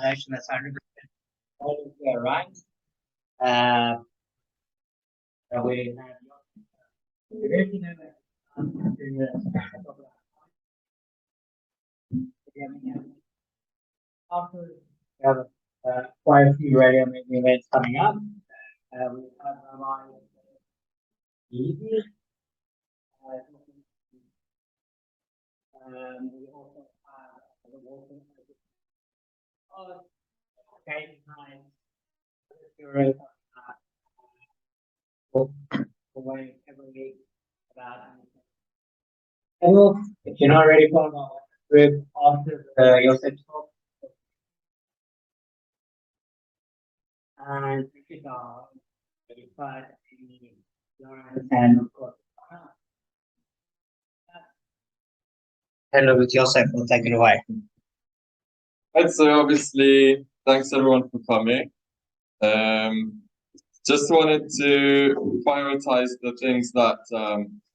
session that's 100% right? We have we have quite a few radio making events coming up. We have Babayit easy. We also have the walking okay, away every week about if you're not ready for the group after your set talk, and we should and of course hello with yourself, we'll take it away. Right, so obviously thanks everyone for coming. Just wanted to prioritize the things that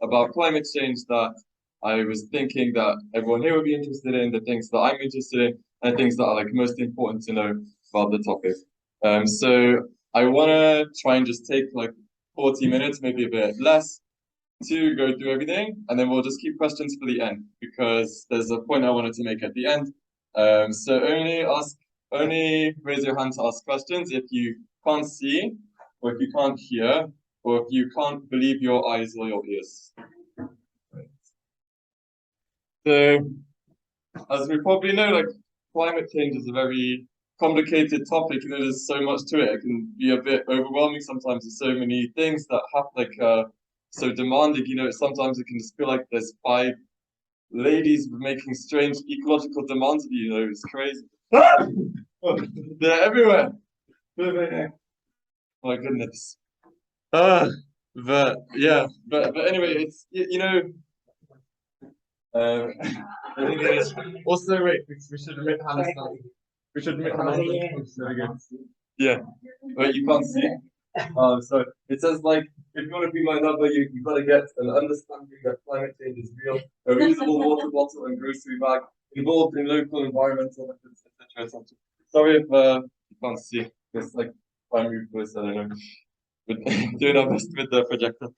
about climate change that I was thinking that everyone here would be interested in, the things that I'm interested in, and things that are like most important to know about the topic. So I want to try and just take like 40 minutes, maybe a bit less, to go through everything, and then we'll just keep questions for the end because there's a point I wanted to make at the end. So only raise your hand to ask questions if you can't see, or if you can't hear, or if you can't believe your eyes or your ears. So, as we probably know, like climate change is a very complicated topic. You know, there's so much to it. It can be a bit overwhelming sometimes. There's so many things that have so demanding. You know, sometimes it can just feel like there's 5 ladies making strange ecological demands of you. You know, it's crazy. They're everywhere. My goodness. But anyway, it's you know. I think it is. Also, wait, we should admit Hannah's not. We should admit Hannah's not. Yeah, but you can't see. So it says like, if you want to be my lover, you've got to get an understanding that climate change is real, a reusable water bottle and grocery bag, involved in local environmental methods, etc. Sorry if you can't see. It's like primary voice, I don't know. We're doing our best with the projector.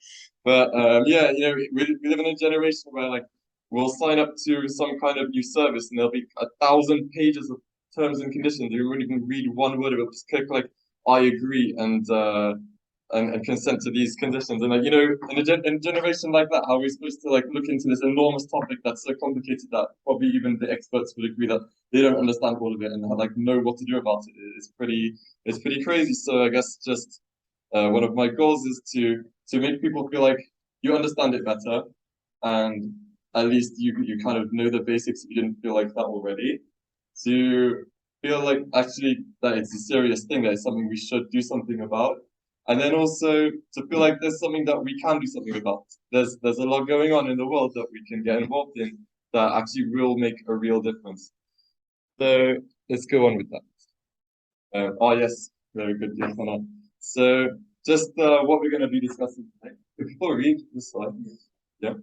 But yeah, you know, we live in a generation where like we'll sign up to some kind of new service and there'll be 1,000 pages of terms and conditions. You won't even read one word of it. Just click like I agree and consent to these conditions. And like, you know, in a generation like that, how are we supposed to like look into this enormous topic that's so complicated that probably even the experts would agree that they don't understand all of it and like know what to do about it? It's pretty crazy. So I guess just one of my goals is to make people feel like you understand it better, and at least you kind of know the basics if you didn't feel like that already. To feel like actually that it's a serious thing, that it's something we should do something about, and then also to feel like there's something that we can do something about. There's a lot going on in the world that we can get involved in that actually will make a real difference. So let's go on with that. Oh yes, very good, yes, Hannah. So just what we're going to be discussing today. Before we read this slide, yeah,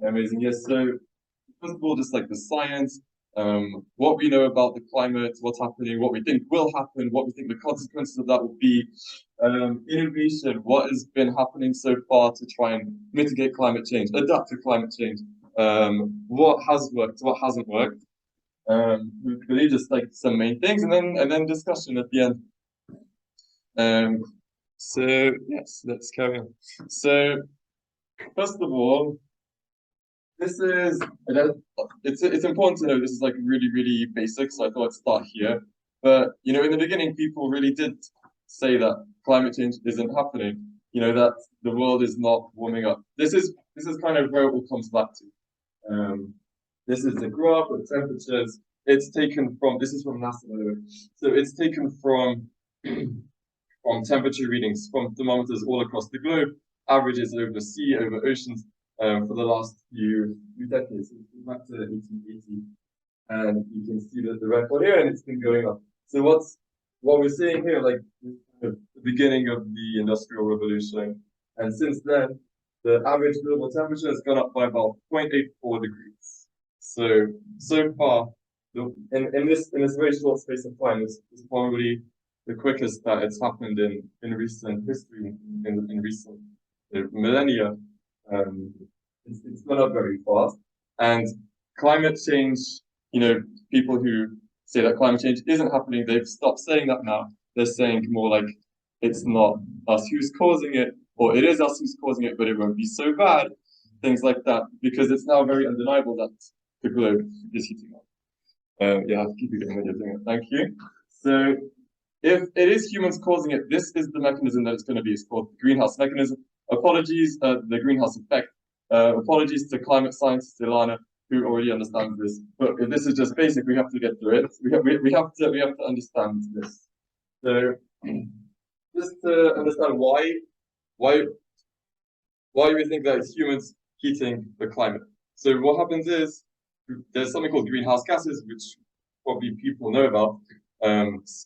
amazing. Yes. So first of all, just like the science, what we know about the climate, what's happening, what we think will happen, what we think the consequences of that will be, innovation, what has been happening so far to try and mitigate climate change, adapt to climate change, what has worked, what hasn't worked. Really just like some main things, and then discussion at the end. So yes, let's carry on. So first of all, this is it's important to know this is like really basic. So I thought I'd start here. But you know, in the beginning, people really did say that climate change isn't happening. You know, that the world is not warming up. This is kind of where it all comes back to. This is the graph of temperatures. It's taken from, this is from NASA, by the way. So it's taken from temperature readings from thermometers all across the globe, averages over sea, over oceans, for the last few decades. Back to 1880, and you can see that the record here, and it's been going up. So what we're seeing here, like the beginning of the Industrial Revolution, and since then, the average global temperature has gone up by about 0.84 degrees. So far, in this very short space of time, it's probably the quickest that it's happened in recent history, in recent millennia. It's gone up very fast, and climate change. People who say that climate change isn't happening, they've stopped saying that now. They're saying more like it's not us who's causing it, or it is us who's causing it, but it won't be so bad. Things like that, because it's now very undeniable that the globe is heating up. Yeah, keep you going when you're doing it. Thank you. So, if it is humans causing it, this is the mechanism that it's going to be. It's called the greenhouse mechanism. Apologies, the greenhouse effect. Apologies to climate scientist Ilana, who already understands this. But if this is just basic, we have to get through it. We have to understand this. So, just to understand why we think that it's humans heating the climate. So what happens is there's something called greenhouse gases, which probably people know about.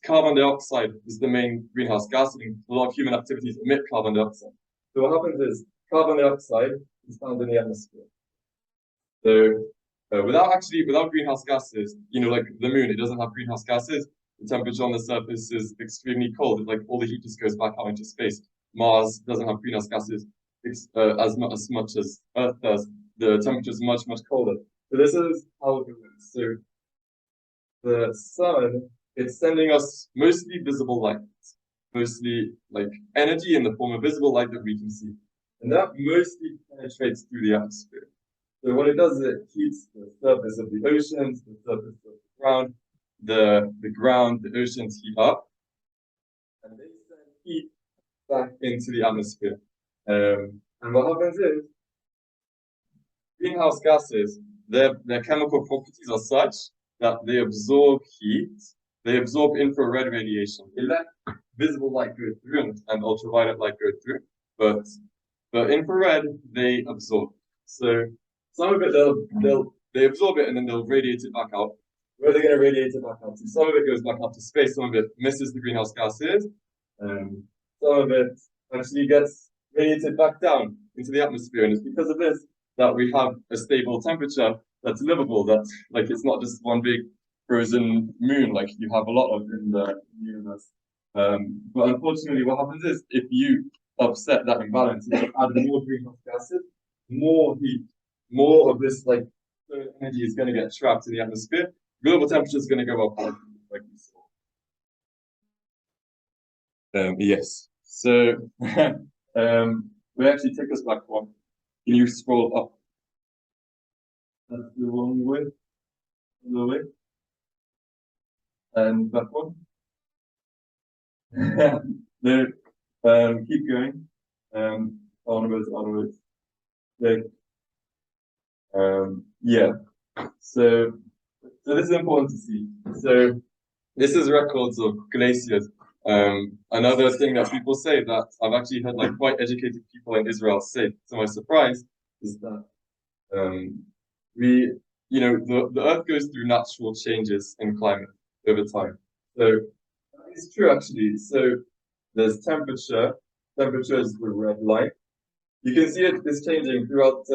Carbon dioxide is the main greenhouse gas, and a lot of human activities emit carbon dioxide. So what happens is carbon dioxide is found in the atmosphere. So without greenhouse gases, like the moon, it doesn't have greenhouse gases. The temperature on the surface is extremely cold. Like all the heat just goes back out into space. Mars doesn't have greenhouse gases as much as Earth does. The temperature is much, much colder. So this is how it works. So the sun, it's sending us mostly visible light, mostly like energy in the form of visible light that we can see. And that mostly penetrates through the atmosphere. So what it does is it heats the surface of the oceans, the surface of the ground, the oceans heat up, and they send heat back into the atmosphere. And what happens is greenhouse gases, their chemical properties are such that they absorb heat, they absorb infrared radiation. They let visible light go through and ultraviolet light go through, but infrared they absorb. So some of it they absorb it and then they'll radiate it back out. Where are they going to radiate it back out to? Some of it goes back out to space, some of it misses the greenhouse gases, some of it actually gets radiated back down into the atmosphere, and it's because of this that we have a stable temperature that's livable, that's like it's not just one big frozen moon like you have a lot of in the universe. But unfortunately, what happens is if you upset that imbalance, you add more greenhouse gases, more heat, more of this like energy is going to get trapped in the atmosphere. Global temperature is going to go up like we saw. Yes. So we actually take us back one. Can you scroll up? That's the wrong way. The way. And back one. No. Keep going. Onwards. Okay. Yeah. So this is important to see. So this is records of glaciers. Another thing that people say that I've actually heard like quite educated people in Israel say, to my surprise, is that the Earth goes through natural changes in climate over time. So that is true actually. So there's temperature. Temperature is the red line. You can see it's changing throughout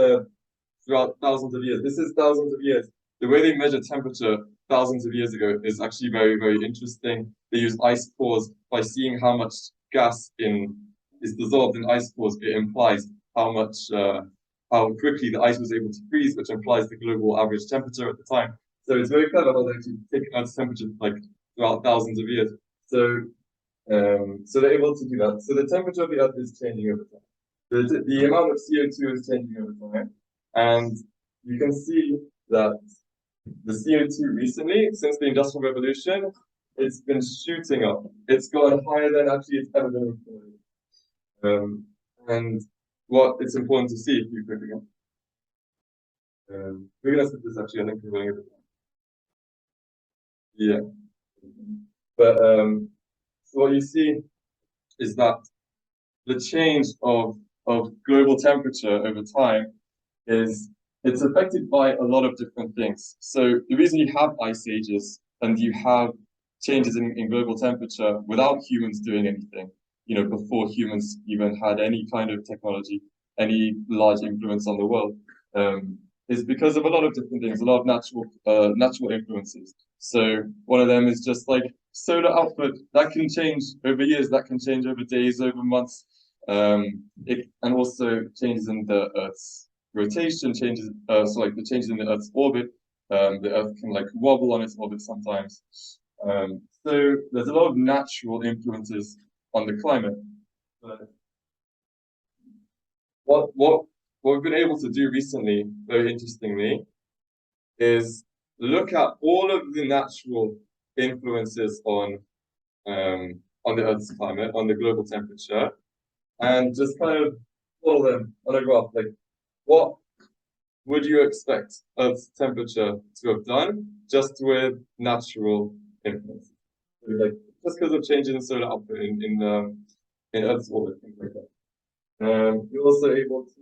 thousands of years. This is thousands of years. The way they measure temperature thousands of years ago is actually very, very interesting. They use ice cores. By seeing how much gas is dissolved in ice cores, it implies how quickly the ice was able to freeze, which implies the global average temperature at the time. So it's very clever how they actually take Earth's temperature like throughout thousands of years. So they're able to do that. So the temperature of the Earth is changing over time. The amount of CO2 is changing over time. And you can see that the CO2 recently, since the Industrial Revolution, it's been shooting up. It's gone higher than actually it's ever been before. And what it's important to see if you click again. We're going to skip this actually, I think we're running a bit. Yeah. But so what you see is that the change of global temperature over time it's affected by a lot of different things. So the reason you have ice ages and you have changes in global temperature without humans doing anything, before humans even had any kind of technology, any large influence on the world, is because of a lot of different things, a lot of natural influences. So one of them is just like solar output that can change over years, that can change over days, over months, and also changes in the Earth's rotation, changes, so like the changes in the Earth's orbit. The Earth can like wobble on its orbit sometimes. So there's a lot of natural influences on the climate. But what we've been able to do recently, very interestingly, is look at all of the natural influences on the Earth's climate, on the global temperature, and just kind of follow them on a graph. Like, what would you expect Earth's temperature to have done just with natural influences? Like, just because of changes in solar output in Earth's orbit, things like that. You're also able to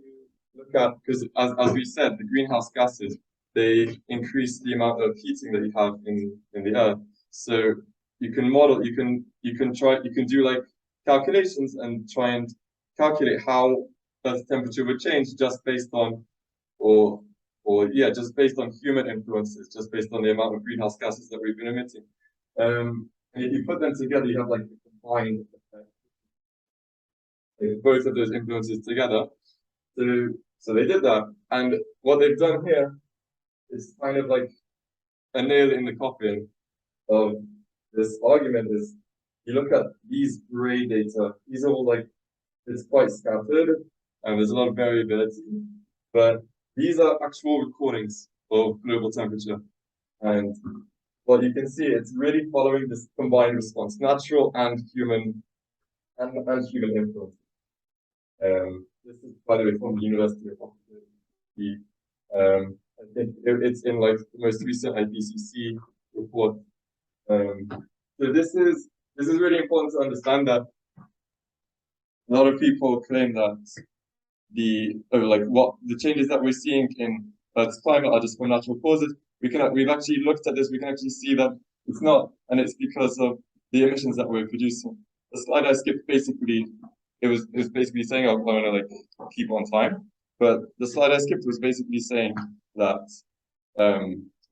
look at, because as we said, the greenhouse gases, they increase the amount of heating that you have in the Earth. So you can model, you can do like calculations and try and calculate how Earth's temperature would change just based on, just based on human influences, just based on the amount of greenhouse gases that we've been emitting. And if you put them together, you have like a combined effect. Both of those influences together. So they did that. And what they've done here is kind of like a nail in the coffin of this argument is you look at these gray data, these are all like, it's quite scattered and there's a lot of variability, but these are actual recordings of global temperature. And what you can see, it's really following this combined response, natural and human influence. This is, by the way, from the University of Oxford. I think it's in like the most recent IPCC report. So this is really important to understand that a lot of people claim that the changes that we're seeing in Earth's climate are just from natural causes. We've actually looked at this. We can actually see that it's not, and it's because of the emissions that we're producing. The slide I skipped basically. It was basically saying, I want to like keep on time, but the slide I skipped was basically saying that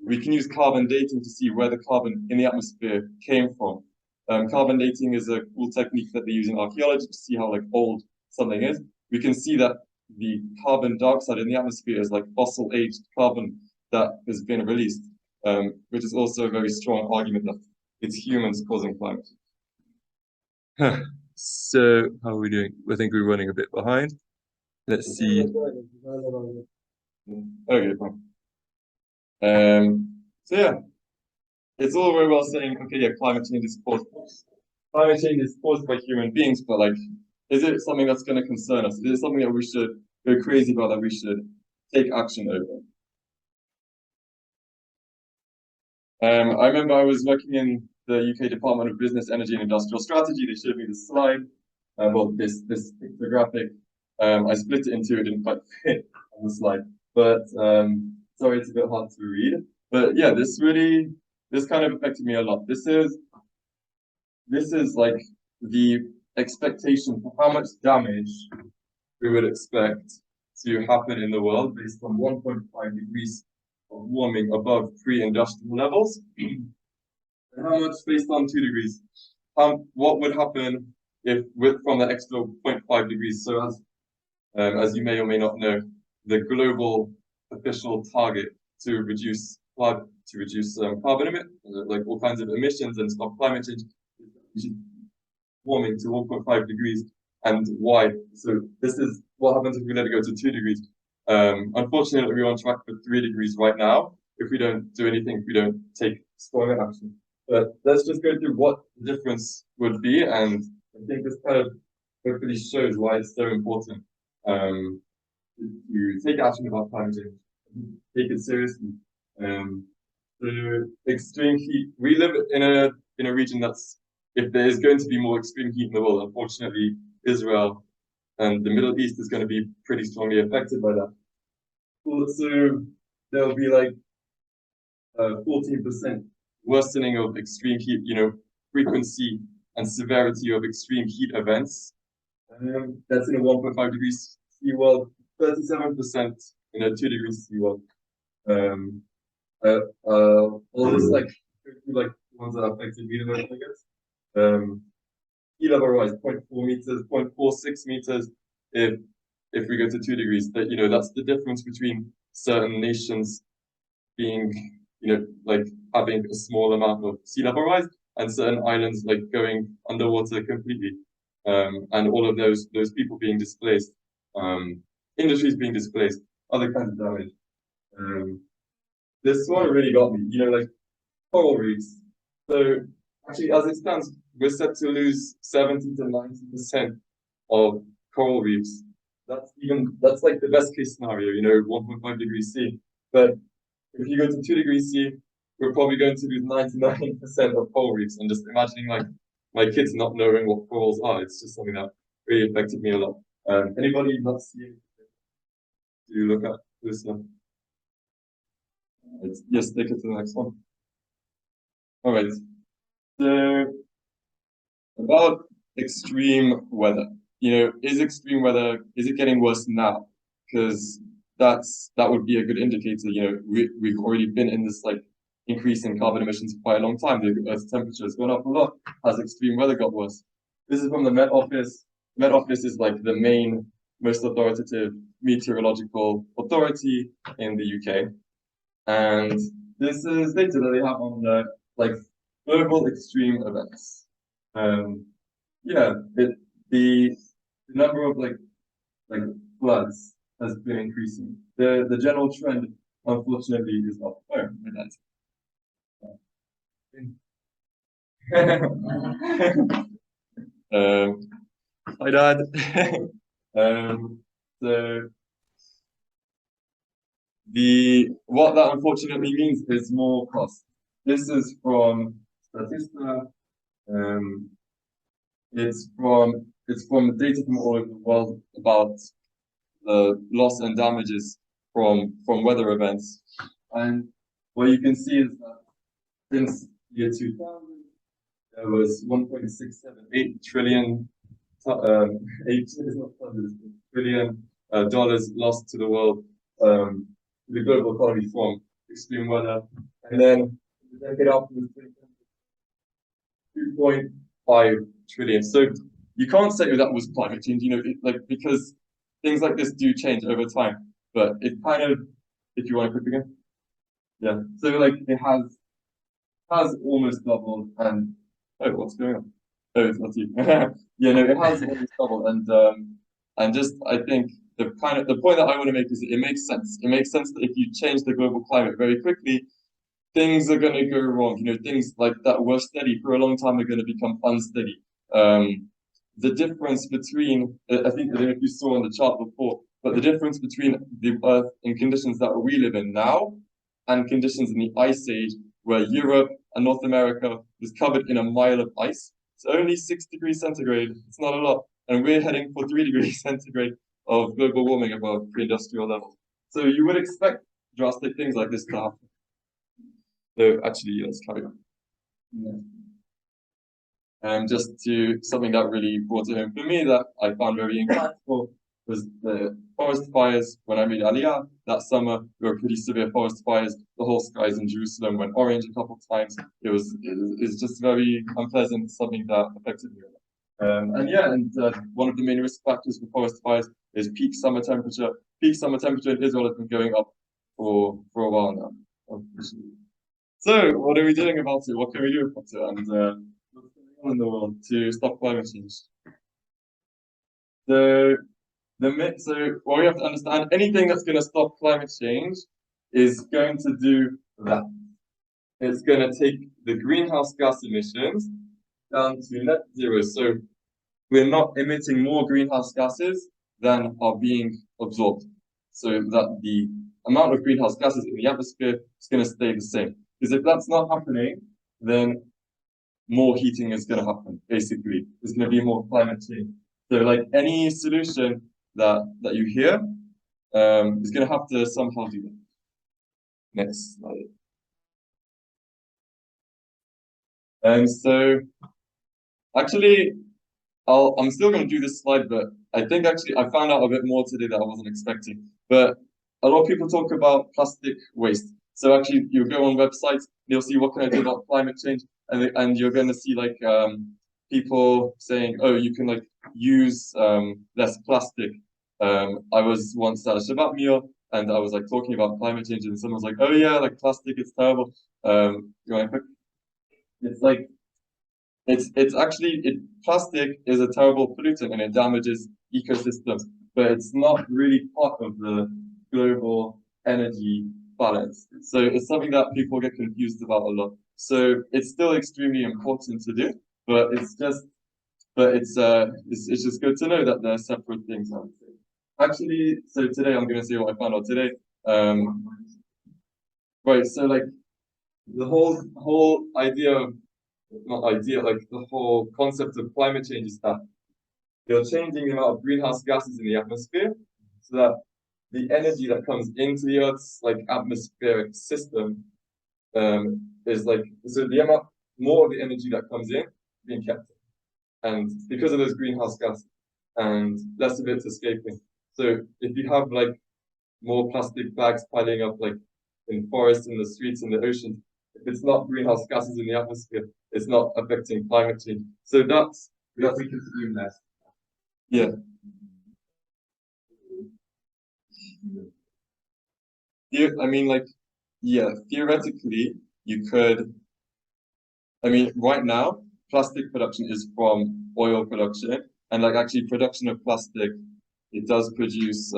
we can use carbon dating to see where the carbon in the atmosphere came from. Carbon dating is a cool technique that they use in archaeology to see how like old something is. We can see that the carbon dioxide in the atmosphere is like fossil-aged carbon that has been released, which is also a very strong argument that it's humans causing climate. So how are we doing? I think we're running a bit behind. Let's see. Okay, fine. So yeah, it's all very well saying, okay, yeah, climate change is caused by human beings, but like, is it something that's going to concern us? Is it something that we should go crazy about, that we should take action over? I remember I was working in the UK Department of Business, Energy and Industrial Strategy. They showed me this slide, this picture graphic. I split it into, it didn't quite fit on the slide, but sorry, it's a bit hard to read. But yeah, this kind of affected me a lot. This is like the expectation for how much damage we would expect to happen in the world based on 1.5 degrees of warming above pre-industrial levels. And how much based on 2 degrees? What would happen if from the extra 0.5 degrees? So as you may or may not know, the global official target to reduce carbon like all kinds of emissions and stop climate change, warming to 1.5 degrees. And why? So this is what happens if we let it go to 2 degrees. Unfortunately, we're on track for 3 degrees right now. If we don't do anything, if we don't take stronger action. But let's just go through what the difference would be, and I think this kind of hopefully shows why it's so important to take action about climate change, take it seriously. The extreme heat. We live in a region that's, if there is going to be more extreme heat in the world, unfortunately, Israel and the Middle East is going to be pretty strongly affected by that. So there'll be like 14% worsening of extreme heat, frequency and severity of extreme heat events. That's in a 1.5 degrees C world, 37% in a 2 degrees C world. All this like ones that affected me the most, I guess. Sea level rise 0.4 meters, 0.46 meters. If we go to 2 degrees, that that's the difference between certain nations being like having a small amount of sea level rise and certain islands like going underwater completely, and all of those people being displaced, industries being displaced, other kinds of damage. This one really got me. Like coral reefs. So actually, as it stands, we're set to lose 70 to 90% of coral reefs. That's like the best case scenario, 1.5 degrees C. But if you go to 2 degrees C, we're probably going to lose 99% of coral reefs. And just imagining like my kids not knowing what corals are, it's just something that really affected me a lot. Anybody not seeing? Do you look at this one? Yes, take it to the next one. All right. So about extreme weather, is extreme weather, is it getting worse now? Because that would be a good indicator. We've already been in this like increase in carbon emissions for quite a long time. The Earth's temperature has gone up a lot. Has extreme weather got worse? This is from the Met Office. Met Office is like the main, most authoritative meteorological authority in the UK. And this is data that they have on the like global extreme events. Yeah, the number of like floods has been increasing. The general trend, unfortunately, is up. Oh, my dad. Hi, Dad. So what that unfortunately means is more cost. This is from Statista. It's from data from all over the world about the loss and damages from weather events. And what you can see is that since year 2000, there was 1.678 trillion, dollars lost to the world, the global economy from extreme weather. And then the decade afterwards, 2.5 trillion. So you can't say that was climate change, because things like this do change over time. But it kind of, if you want to click again, yeah. So like it has almost doubled, and oh, what's going on? Oh, it's not you. Yeah, no, it has almost doubled, and just I think the point that I want to make is that it makes sense. It makes sense that if you change the global climate very quickly, things are going to go wrong. Things like that were steady for a long time are going to become unsteady. The difference between, I don't know if you saw on the chart before, but the difference between the Earth in conditions that we live in now and conditions in the Ice Age, where Europe and North America was covered in a mile of ice, it's only 6 degrees centigrade. It's not a lot. And we're heading for 3 degrees centigrade of global warming above pre-industrial levels. So you would expect drastic things like this to happen. So actually, let's carry on. Yeah. Just to something that really brought it home for me that I found very impactful was the forest fires. When I made Aliyah that summer, there were pretty severe forest fires. The whole skies in Jerusalem went orange a couple of times. It's just very unpleasant, something that affected me. One of the main risk factors for forest fires is peak summer temperature. Peak summer temperature in Israel has been going up for a while now. So, what are we doing about it? What can we do about it? And what's going on in the world to stop climate change? So what we have to understand, anything that's going to stop climate change is going to do that. It's going to take the greenhouse gas emissions down to net zero. So we're not emitting more greenhouse gases than are being absorbed. So that the amount of greenhouse gases in the atmosphere is going to stay the same. Because if that's not happening, then more heating is going to happen, basically. There's going to be more climate change. So like any solution that you hear is going to have to somehow do that. Next slide. So actually, I'm still going to do this slide, but I think actually I found out a bit more today that I wasn't expecting. But a lot of people talk about plastic waste. So actually, you go on websites, you'll see what can I do about climate change, and you're going to see like people saying, oh, you can like use less plastic. I was once at a Shabbat meal, and I was like talking about climate change, and someone was like, oh yeah, like plastic, it's terrible. It's like it's actually plastic is a terrible pollutant and it damages ecosystems, but it's not really part of the global energy balance. So it's something that people get confused about a lot. So it's still extremely important to do, but it's just it's just good to know that they're separate things, I would say. Actually, so today I'm gonna say what I found out today. Right, so like the whole idea of not idea, like the whole concept of climate change is that you're changing the amount of greenhouse gases in the atmosphere so that the energy that comes into the Earth's like atmospheric system is like so the amount more of the energy that comes in being kept and because of those greenhouse gases and less of it's escaping. So if you have like more plastic bags piling up like in forests, in the streets, in the oceans, if it's not greenhouse gases in the atmosphere, it's not affecting climate change. So that's We consume less. yeah. I mean, like, yeah, theoretically, you could. I mean, right now, plastic production is from oil production, and like actually production of plastic, it does produce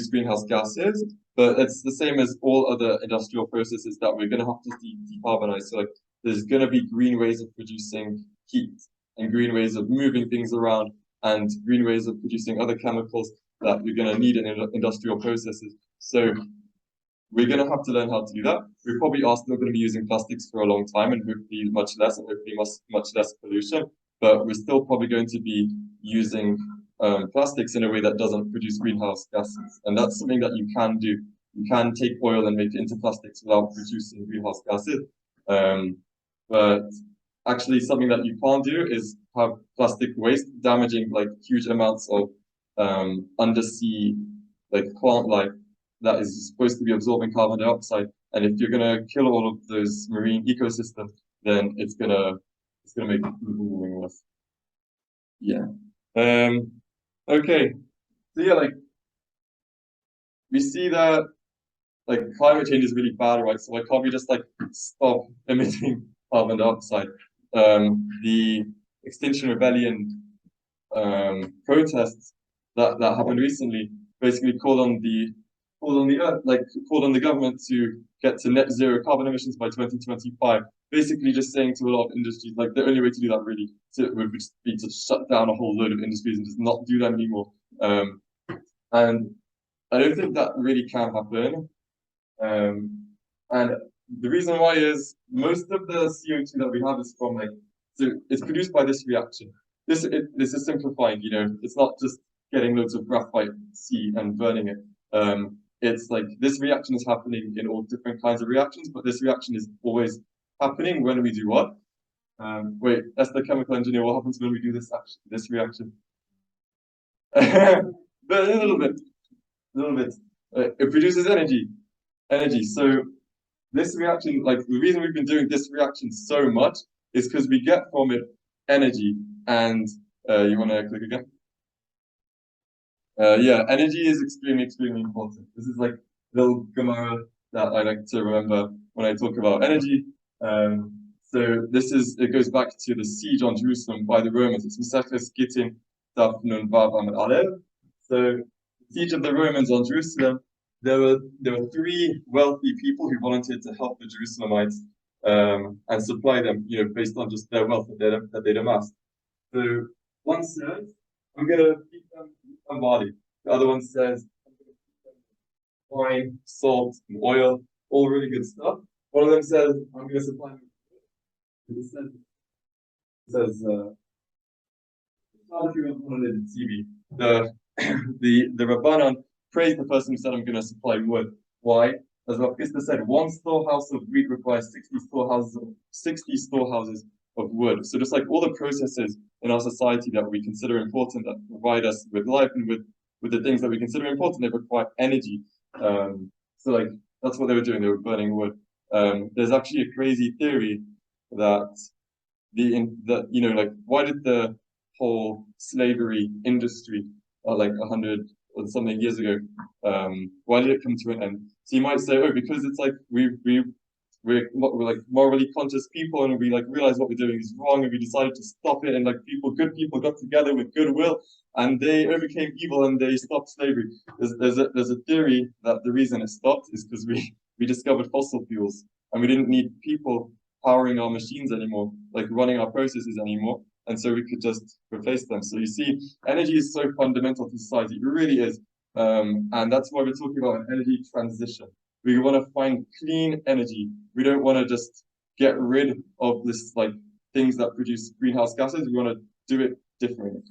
greenhouse gases, but it's the same as all other industrial processes that we're gonna have to decarbonize. So like, there's gonna be green ways of producing heat and green ways of moving things around and green ways of producing other chemicals that we're gonna need in industrial processes. So we're going to have to learn how to do that. We probably are still going to be using plastics for a long time and hopefully much less and hopefully much less pollution. But we're still probably going to be using plastics in a way that doesn't produce greenhouse gases. And that's something that you can do. You can take oil and make it into plastics without producing greenhouse gases. But actually something that you can't do is have plastic waste damaging like huge amounts of undersea like plant life that is supposed to be absorbing carbon dioxide. And if you're gonna kill all of those marine ecosystems, then it's gonna make global warming worse. Yeah. Okay. So yeah, like we see that like climate change is really bad, right? So why can't we just like stop emitting carbon dioxide? The Extinction Rebellion protests that happened recently basically called on the earth, like called on the government to get to net zero carbon emissions by 2025. Basically, just saying to a lot of industries, like the only way to do that really would just be to shut down a whole load of industries and just not do them anymore. And I don't think that really can happen. And the reason why is most of the CO2 that we have is from like, so it's produced by this reaction. This is simplifying, you know, it's not just getting loads of graphite C and burning it. It's like this reaction is happening in all different kinds of reactions, but this reaction is always happening when we do what? Wait, that's the chemical engineer. What happens when we do this reaction? But a little bit. It produces energy. So this reaction, like the reason we've been doing this reaction so much is because we get from it energy. And you want to click again? Yeah, energy is extremely important. This is like little Gemara that I like to remember when I talk about energy. So it goes back to the siege on Jerusalem by the Romans. It's Maseches Gittin Daf Nun Vav Amud Aleph. So the siege of the Romans on Jerusalem, there were three wealthy people who volunteered to help the Jerusalemites and supply them, you know, based on just their wealth that they'd amassed. So one says, I'm gonna feed them body. The other one says wine, salt, and oil, all really good stuff. One of them says, I'm gonna supply them. It says not if you want to on TV. The Rabbanan praised the person who said, I'm gonna supply wood. Why? As Rav Kista said, one storehouse of wheat requires 60 storehouses of wood. So just like all the processes in our society that we consider important that provide us with life and with with the things that we consider important, they require energy. So like that's what they were doing. They were burning wood. There's actually a crazy theory that like why did the whole slavery industry like 100 or something years ago, why did it come to an end? So you might say, oh, because it's like we're like morally conscious people, and we like realize what we're doing is wrong, and we decided to stop it, and like good people got together with goodwill, and they overcame evil, and they stopped slavery. There's a theory that the reason it stopped is because we discovered fossil fuels, and we didn't need people powering our machines anymore, like running our processes anymore, and so we could just replace them. So you see, energy is so fundamental to society. It really is, and that's why we're talking about an energy transition. We want to find clean energy. We don't want to just get rid of this like things that produce greenhouse gases. We want to do it differently.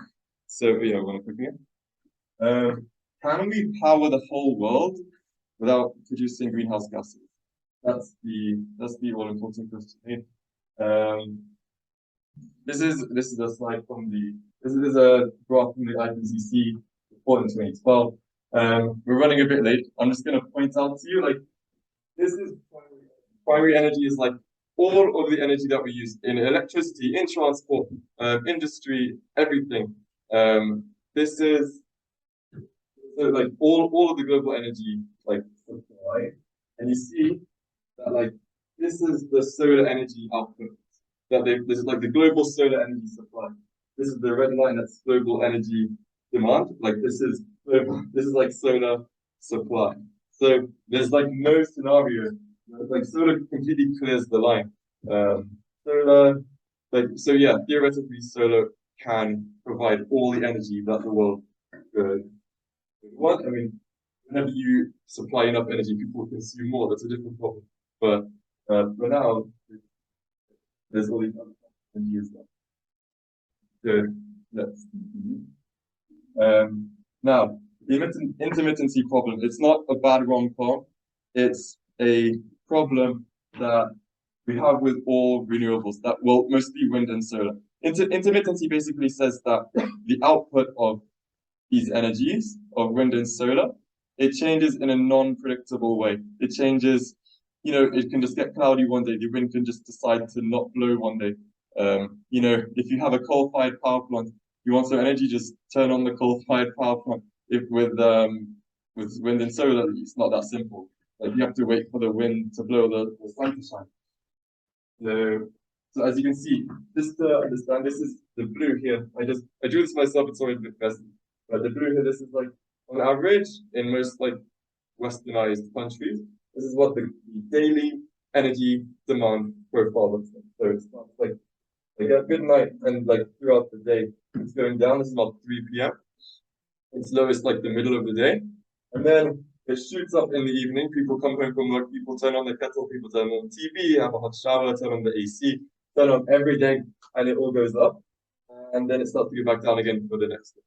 So yeah, I want to click here. Can we power the whole world without producing greenhouse gases? That's the all important question here. This is a slide from this is a graph from the IPCC report in 2012. We're running a bit late. I'm just going to point out to you, like, this is primary energy is like all of the energy that we use in electricity, in transport, industry, everything. This is so like all of the global energy like supply, and you see that like this is the solar energy output this is like the global solar energy supply. This is the red line, that's global energy demand. Like this is like solar supply. So there's like no scenario, like solar completely clears the line. Solar, like so yeah, theoretically solar can provide all the energy that the world could want. I mean, whenever you supply enough energy, people consume more. That's a different problem. But for now, there's all these other energy as well. So let's now the intermittency problem. It's not a bad wrong problem. It's a problem that we have with all renewables, that well, mostly wind and solar. Intermittency basically says that the output of these energies of wind and solar, it changes in a non-predictable way. It changes, it can just get cloudy one day. The wind can just decide to not blow one day. If you have a coal-fired power plant, you want some energy, just turn on the coal-fired power plant. If with wind and solar, it's not that simple. Like you have to wait for the wind to blow the sun to shine. So as you can see, just to understand, this is the blue here. I drew this myself. It's already a bit messy, but the blue here. This is like on average in most like westernized countries. This is what the daily energy demand profile looks like. So it starts like at midnight and like throughout the day, it's going down. This is about 3 p.m. It's lowest like the middle of the day, and then it shoots up in the evening. People come home from work. People turn on the kettle. People turn on TV. Have a hot shower. Turn on the AC. Turn on everything, and it all goes up, and then it starts to go back down again for the next day.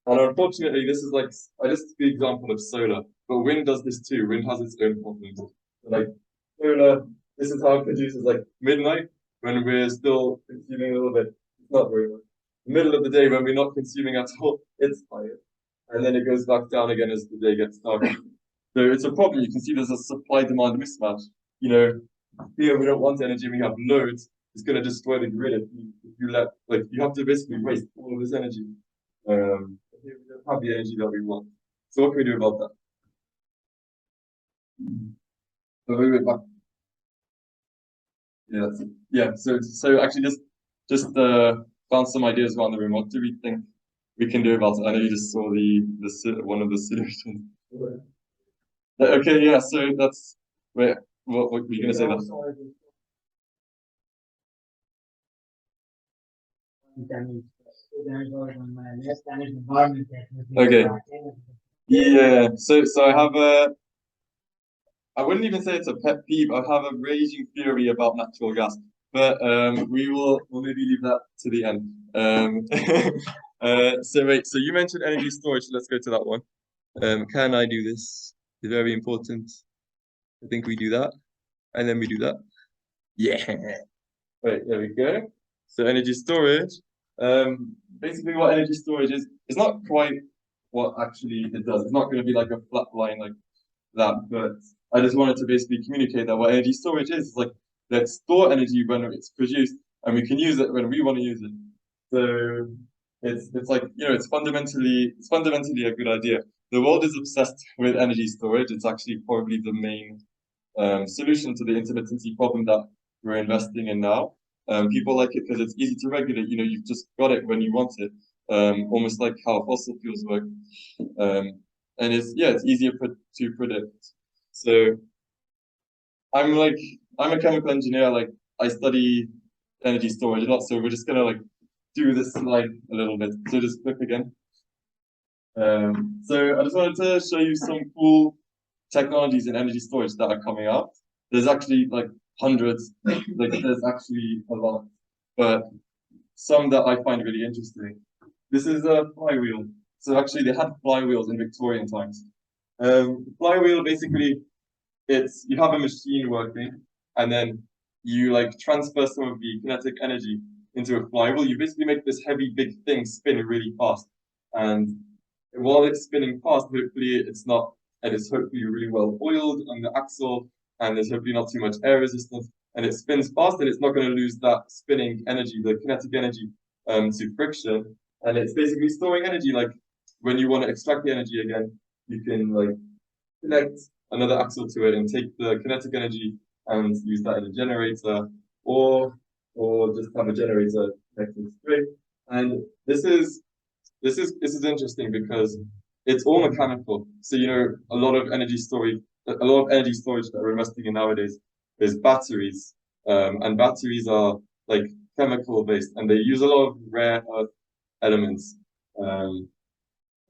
And unfortunately, this is like just the example of solar, but wind does this too. Wind has its own problems. Like solar, this is how it produces like midnight when we're still consuming a little bit. It's not very much. Middle of the day when we're not consuming at all, it's higher. And then it goes back down again as the day gets darker. So it's a problem. You can see there's a supply-demand mismatch. Here we don't want energy, we have loads. It's going to destroy the grid if you let, like, you have to basically waste all of this energy. We don't have the energy that we want. So what can we do about that? So we went back. Yeah. So actually, just bounce some ideas around the room. What do we think we can do about it? I know you just saw the one of the solutions. Okay, yeah. So that's wait. What were you gonna say? That? Okay. Yeah. So I have I wouldn't even say it's a pet peeve. I have a raging fury about natural gas, but we'll maybe leave that to the end. So wait. So you mentioned energy storage. Let's go to that one. Can I do this? It's very important. I think we do that, and then we do that. Yeah. Right. There we go. So energy storage. Basically, what energy storage is, it's not quite what actually it does. It's not going to be like a flat line like that, but I just wanted to basically communicate that what energy storage is like, let's store energy when it's produced, and we can use it when we want to use it. So it's like, you know, it's fundamentally a good idea. The world is obsessed with energy storage. It's actually probably the main solution to the intermittency problem that we're investing in now. People like it because it's easy to regulate. You know, you've just got it when you want it, almost like how fossil fuels work. And it's easier to predict. So I'm a chemical engineer. Like I study energy storage a lot. So we're just gonna like do this slide a little bit. So just click again. So I just wanted to show you some cool technologies in energy storage that are coming out. There's actually like hundreds, like there's actually a lot, but some that I find really interesting. This is a flywheel. So actually they had flywheels in Victorian times. Flywheel basically, it's you have a machine working and then you like transfer some of the kinetic energy into a flywheel. You basically make this heavy big thing spin really fast. And while it's spinning fast, hopefully it's not, and it's hopefully really well oiled on the axle, and there's hopefully not too much air resistance, and it spins fast, and it's not going to lose that spinning energy, the kinetic energy, to friction, and it's basically storing energy. Like when you want to extract the energy again, you can like connect another axle to it and take the kinetic energy and use that in a generator, or just have a generator connected straight. And this is interesting because it's all mechanical. So you know, a lot of energy storage that we're investing in nowadays is batteries, and batteries are like chemical based, and they use a lot of rare earth elements, and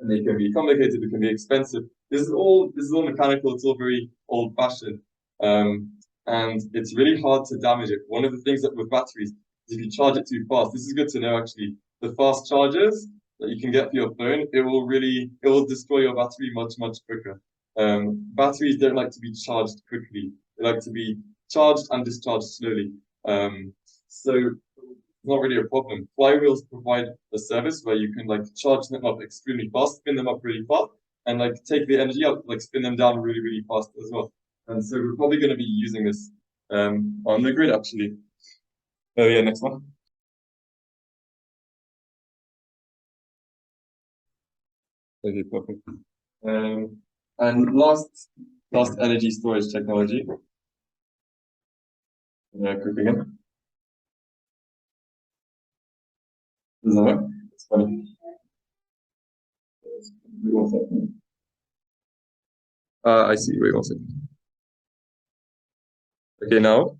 they can be complicated, they can be expensive. This is all mechanical. It's all very old fashioned, and it's really hard to damage it. One of the things that with batteries is if you charge it too fast. This is good to know actually. The fast chargers that you can get for your phone, it will destroy your battery much quicker. Batteries don't like to be charged quickly. They like to be charged and discharged slowly. So it's not really a problem. Flywheels provide a service where you can like charge them up extremely fast, spin them up really fast, and like take the energy out, like spin them down really fast as well. And so we're probably going to be using this on the grid actually. Oh yeah, next one. Okay, perfect. And last energy storage technology. Quick again. Doesn't work. It's funny. Wait 1 second. I see. Wait 1 second. Okay, now.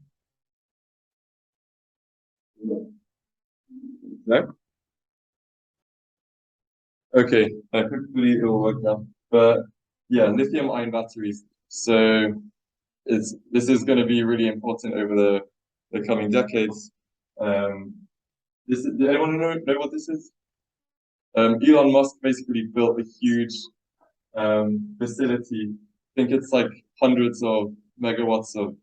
No? Okay, hopefully it will work now. But yeah, lithium-ion batteries. So this is going to be really important over the coming decades. Do anyone know what this is? Elon Musk basically built a huge facility. I think it's like hundreds of megawatts of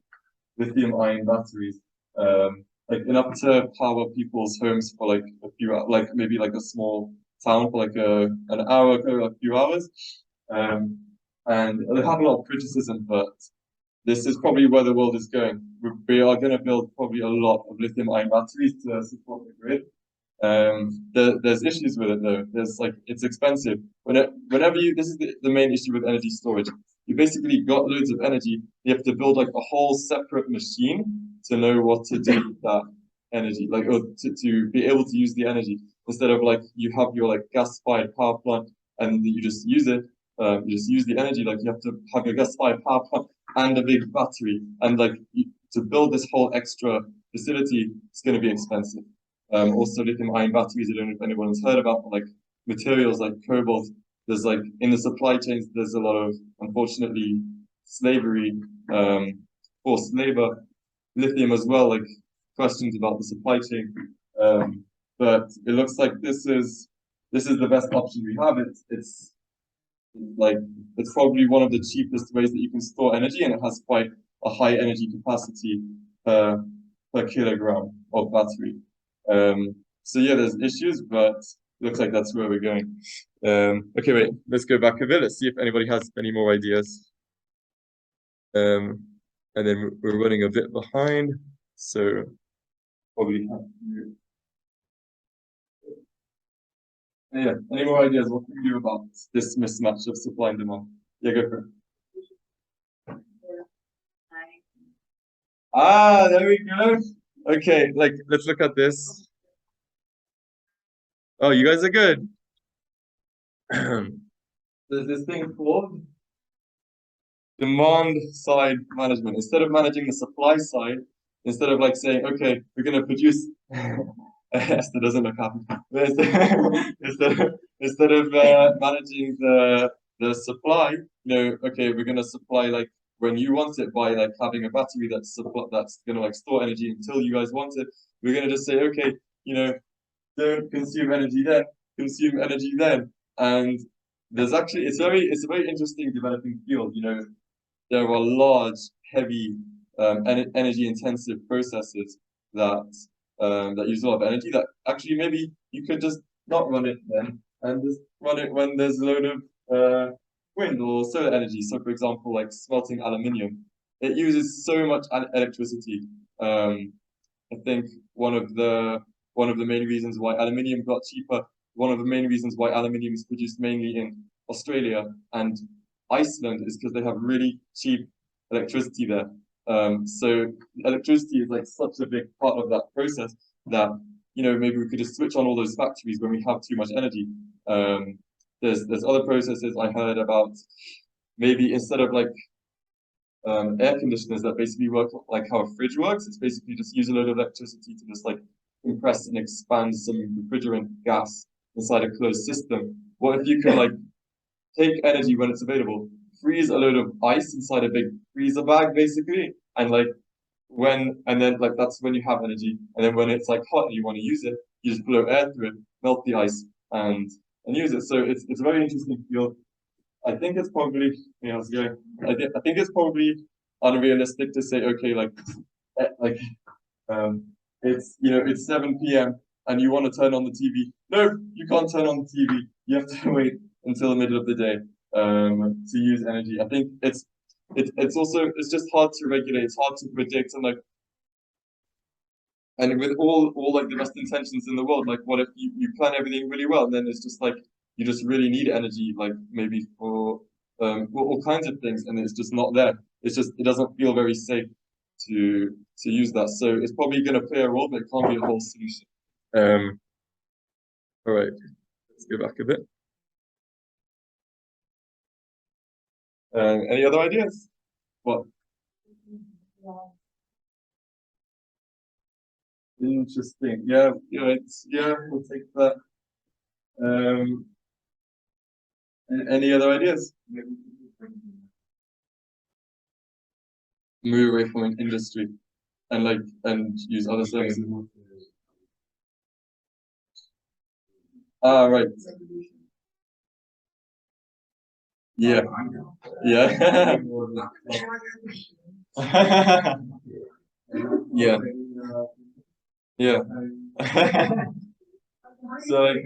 lithium-ion batteries, like enough to power people's homes for like a few, like maybe like a small town for like an hour or a few hours. And they have a lot of criticism, but this is probably where the world is going. We are going to build probably a lot of lithium-ion batteries to support the grid. There's issues with it though. There's like it's expensive. This is the main issue with energy storage. You basically got loads of energy. You have to build like a whole separate machine to know what to do with that energy, like or to be able to use the energy instead of like you have your like gas-fired power plant and you just use it. You just use the energy. Like you have to have your gas-fired power plant and a big battery, and like to build this whole extra facility, it's going to be expensive. Also lithium-ion batteries, I don't know if anyone has heard about, like materials like cobalt. There's like in the supply chains, there's a lot of, unfortunately, slavery, forced labor, lithium as well, like questions about the supply chain. But it looks like this is the best option we have. It's like it's probably one of the cheapest ways that you can store energy, and it has quite a high energy capacity per kilogram of battery. So yeah, there's issues, but looks like that's where we're going. Okay, wait, let's go back a bit. Let's see if anybody has any more ideas. And then we're running a bit behind, so probably have to. Yeah, any more ideas? What can we do about this mismatch of supply and demand? Yeah, go for it. Ah, there we go. Okay, like let's look at this. Oh, you guys are good. There's this thing called demand side management. Instead of managing the supply side, instead of like saying, okay, we're going to produce, Esther doesn't look happy. But instead of managing the supply, okay, we're going to supply like when you want it by like having a battery that's going to like store energy until you guys want it. We're going to just say, okay, don't consume energy then, consume energy then, and there's actually it's a very interesting developing field. There are large, heavy, energy intensive processes that use a lot of energy that actually maybe you could just not run it then and just run it when there's a load of wind or solar energy. So for example, like smelting aluminium, it uses so much electricity. I think one of the main reasons why aluminium got cheaper, one of the main reasons why aluminium is produced mainly in Australia and Iceland is because they have really cheap electricity there. So electricity is like such a big part of that process that maybe we could just switch on all those factories when we have too much energy. There's other processes I heard about. Maybe instead of like air conditioners that basically work like how a fridge works, it's basically just use a load of electricity to just like compress and expand some refrigerant gas inside a closed system. What if you could like take energy when it's available, freeze a load of ice inside a big freezer bag, basically, and then like that's when you have energy, and then when it's like hot and you want to use it, you just blow air through it, melt the ice, and use it. So it's a very interesting field. I think it's probably I think it's probably unrealistic to say okay like it's 7 p.m. and you want to turn on the TV. No, you can't turn on the TV. You have to wait until the middle of the day to use energy. I think it's also it's just hard to regulate. It's hard to predict and with all like the best intentions in the world, like what if you plan everything really well and then it's just like you just really need energy like maybe for all kinds of things and it's just not there. It's just it doesn't feel very safe to use that. So it's probably going to play a role, but it can't be a whole solution. All right, let's go back a bit. Any other ideas? What? Interesting. Yeah, we'll take that. Any other ideas? Move away from an industry and use other services. Ah, right. Yeah. Yeah. Yeah. Yeah. So like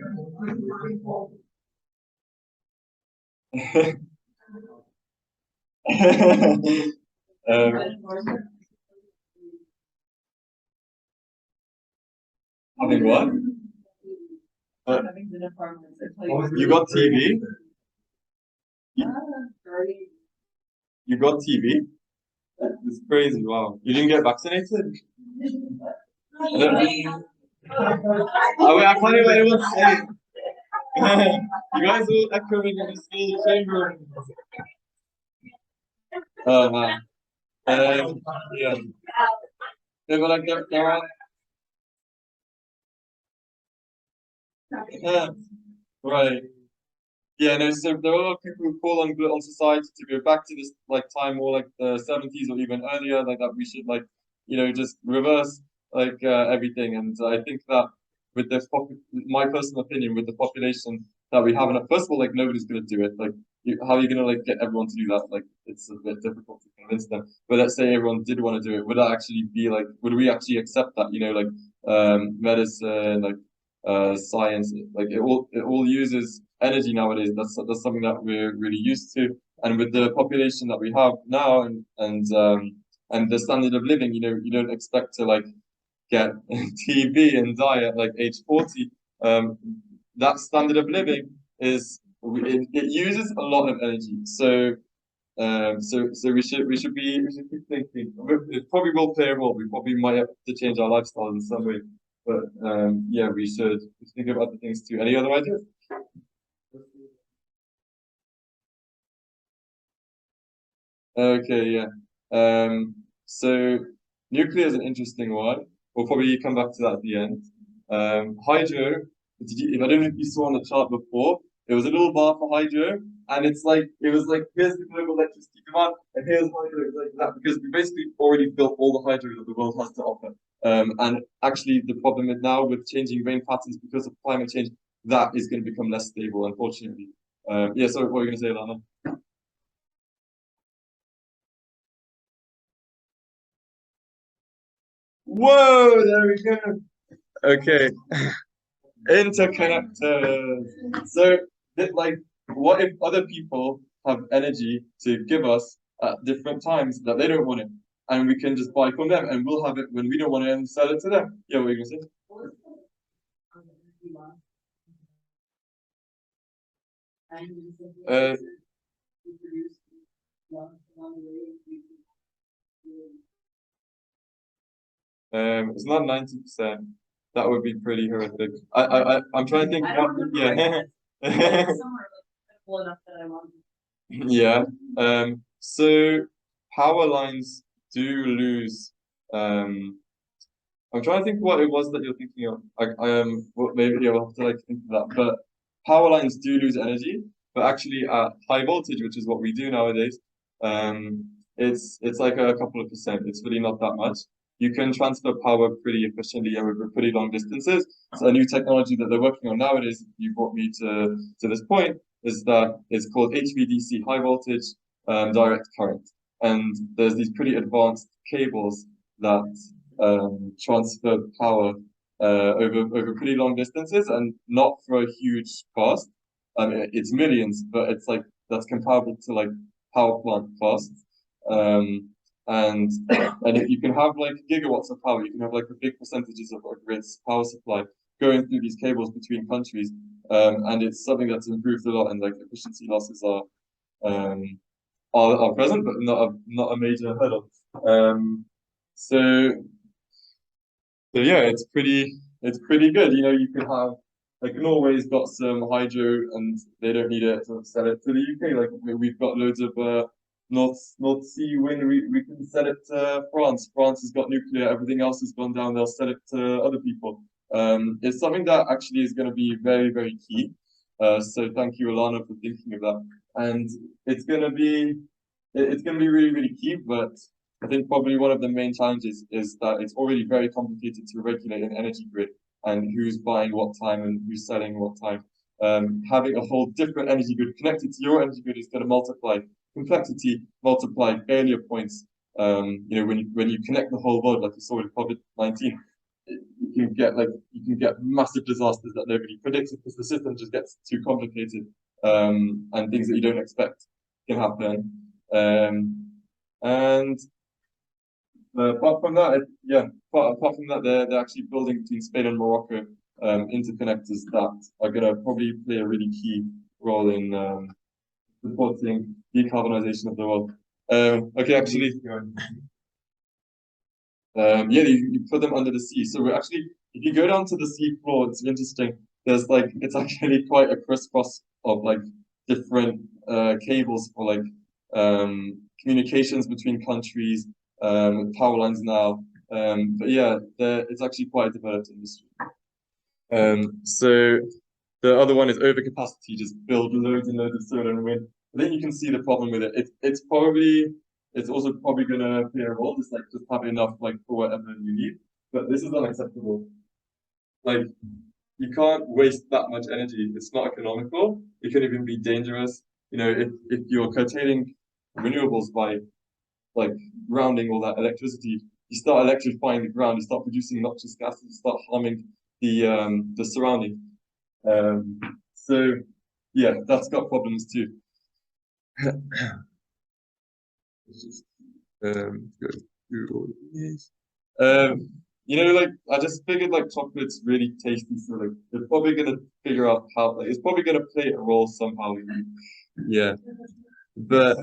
having what? You got TV? You got TV? It's crazy. Wow. You didn't get vaccinated? I can't even anyone say. You guys are all echoing in the school chamber. Oh man. Yeah. They were like they're all, yeah. Right. Yeah, no, so there are a lot of people who call on society to go back to this like time more like the 70s or even earlier, like that we should like, just reverse like everything. And I think that with my personal opinion, with the population that we have, and first of all, like nobody's gonna do it. Like, how are you gonna like get everyone to do that? Like, it's a bit difficult to convince them. But let's say everyone did want to do it, would that actually be like, would we actually accept that? Like medicine, like science. Like it all uses energy nowadays. That's something that we're really used to. And with the population that we have now, and the standard of living, you don't expect to like get TB and die at like age 40. That standard of living it uses a lot of energy. So we should keep thinking. It probably will play a role. We probably might have to change our lifestyle in some way. But yeah, we should think of other things too. Any other ideas? Okay, yeah. So nuclear is an interesting one. We'll probably come back to that at the end. Hydro, I don't know if you saw on the chart before, it was a little bar for hydro, and it was like, here's the global electricity demand, and here's hydro, it's like that, because we basically already built all the hydro that the world has to offer. And actually, the problem is now with changing rain patterns because of climate change, that is going to become less stable, unfortunately. Yeah, so what were you going to say, Lana? Whoa, there we go. Okay, interconnectors. So, like, what if other people have energy to give us at different times that they don't want it, and we can just buy from them, and we'll have it when we don't want it and sell it to them? Yeah, what are you gonna say? Uh, it's not 90%. That would be pretty horrific. I'm trying to think. Yeah. Yeah. So power lines do lose. I'm trying to think what it was that you're thinking of. Well, maybe you'll have to like think of that. But power lines do lose energy, but actually at high voltage, which is what we do nowadays, it's like a couple of percent. It's really not that much. You can transfer power pretty efficiently over pretty long distances. So a new technology that they're working on nowadays, you brought me to this point, is that it's called HVDC, high voltage direct current. And there's these pretty advanced cables that transfer power over pretty long distances and not for a huge cost. It's millions, but it's like that's comparable to like power plant costs. Um, and and if you can have like gigawatts of power, you can have like a big percentages of a grid's power supply going through these cables between countries. And it's something that's improved a lot, and like efficiency losses um, are present, but not a major hurdle. So so yeah, it's pretty good. You could have like Norway's got some hydro and they don't need it to sell it to the UK. Like we've got loads of North Sea wind. We can sell it to France. France has got nuclear. Everything else has gone down. They'll sell it to other people. It's something that actually is going to be very, very key. So thank you, Alana, for thinking of that. And it's going to be it's going to be really, really key. But I think probably one of the main challenges is that it's already very complicated to regulate an energy grid and who's buying what time and who's selling what time. Having a whole different energy grid connected to your energy grid is going to multiply complexity, multiply failure points. When you connect the whole world, like you saw with COVID-19, you can get massive disasters that nobody predicted because the system just gets too complicated, and things that you don't expect can happen. And apart from that, apart from that, they're actually building between Spain and Morocco interconnectors that are going to probably play a really key role in supporting decarbonization of the world. Okay, actually, yeah, you put them under the sea. So we're actually, if you go down to the sea floor, it's interesting. There's like, it's actually quite a crisscross of like different cables for like communications between countries, power lines now. But yeah, it's actually quite a developed industry. So the other one is overcapacity, just build loads and loads of solar and wind. I think you can see the problem with it. It's also probably gonna play a role, just have enough like for whatever you need. But this is unacceptable. Like you can't waste that much energy. It's not economical. It can even be dangerous. If you're curtailing renewables by like grounding all that electricity, you start electrifying the ground, you start producing noxious gases, you start harming the surrounding. So yeah, that's got problems too. Go through all of these. Like I just figured like chocolate's really tasty, so like they're probably gonna figure out how like it's probably gonna play a role somehow. Yeah. But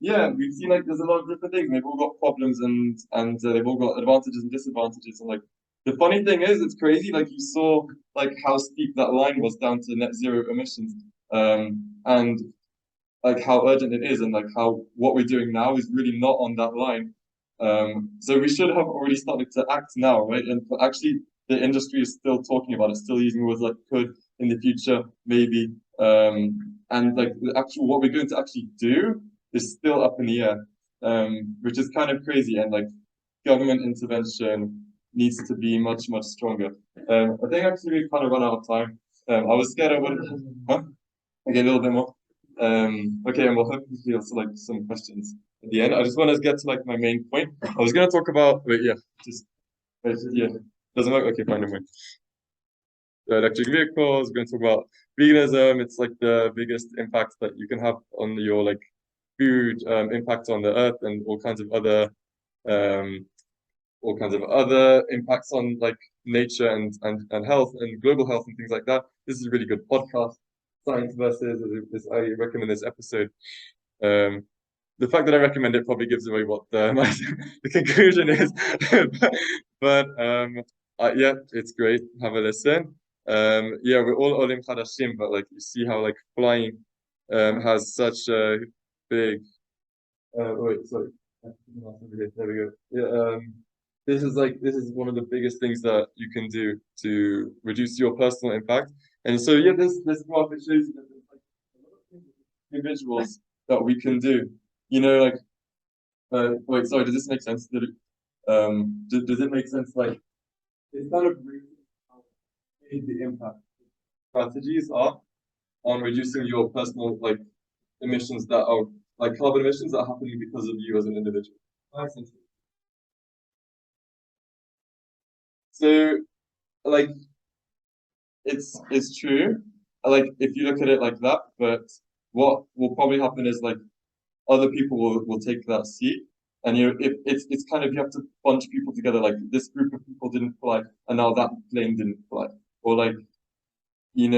yeah, we've seen like there's a lot of different things. And they've all got problems and they've all got advantages and disadvantages. And like the funny thing is, it's crazy. Like you saw like how steep that line was down to net zero emissions. And like how urgent it is, and like how what we're doing now is really not on that line. So we should have already started to act now, right? And actually, the industry is still talking about it, still using words like could in the future, maybe. And like the actual what we're going to actually do is still up in the air, which is kind of crazy. And like government intervention needs to be much, much stronger. I think actually we kind of run out of time. I was scared I would. Huh? Okay, a little bit more. Okay, and we'll hopefully also like some questions at the end. I just want to get to like my main point. I was going to talk about, wait, yeah, yeah, doesn't work. Okay, fine, never mind. Electric vehicles. We're going to talk about veganism. It's like the biggest impact that you can have on your like food, impact on the earth, and all kinds of other impacts on like nature and health and global health and things like that. This is a really good podcast. Science versus, I recommend this episode. The fact that I recommend it probably gives away what the conclusion is. but yeah, it's great. Have a listen. Yeah, we're all olim chadashim, but like you see how like flying has such a big. Wait, sorry. There we go. Yeah. This is one of the biggest things that you can do to reduce your personal impact. And so yeah, this graph it shows you that there's like a lot of things, individuals that we can do. Like wait, sorry, does this make sense? Does it make sense? Like it's kind of how big the impact strategies are on reducing your personal like emissions that are like carbon emissions that are happening because of you as an individual. So like it's true. Like if you look at it like that, but what will probably happen is like other people will take that seat. And if it's kind of you have to bunch people together, like this group of people didn't fly and now that plane didn't fly. Or like, it's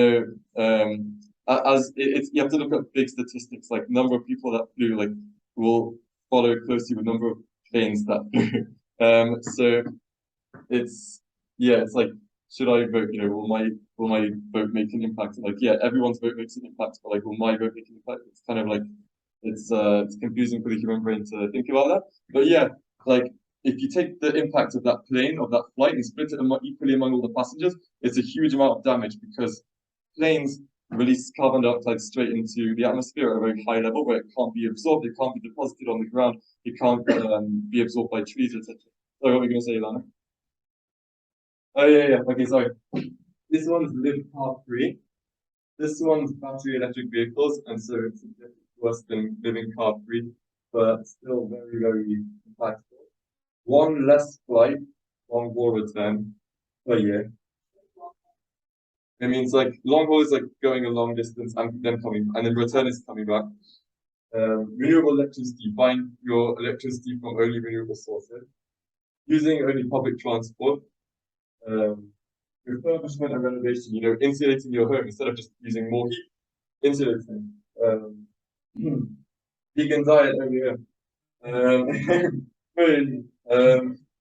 you have to look at big statistics, like number of people that flew, like will follow closely with number of planes that flew. So it's it's like should I vote? Will my vote make an impact? Like yeah, everyone's vote makes an impact, but like will my vote make an impact? It's kind of like it's confusing for the human brain to think about that. But yeah, like if you take the impact of that plane, of that flight, and split it equally among all the passengers, it's a huge amount of damage because planes release carbon dioxide straight into the atmosphere at a very high level where it can't be absorbed, it can't be deposited on the ground, it can't be absorbed by trees, etc. So what were you going to say, Lana? Oh yeah. Okay, sorry. This one's live car free. This one's battery electric vehicles, and so it's a bit worse than living car free, but still very, very impactful. One less flight, one more return per year. It means like long haul is like going a long distance and then coming, and then return is coming back. Renewable electricity, buying your electricity from only renewable sources. Using only public transport. Refurbishment and renovation, insulating your home instead of just using more heat. Insulating. Vegan diet over here.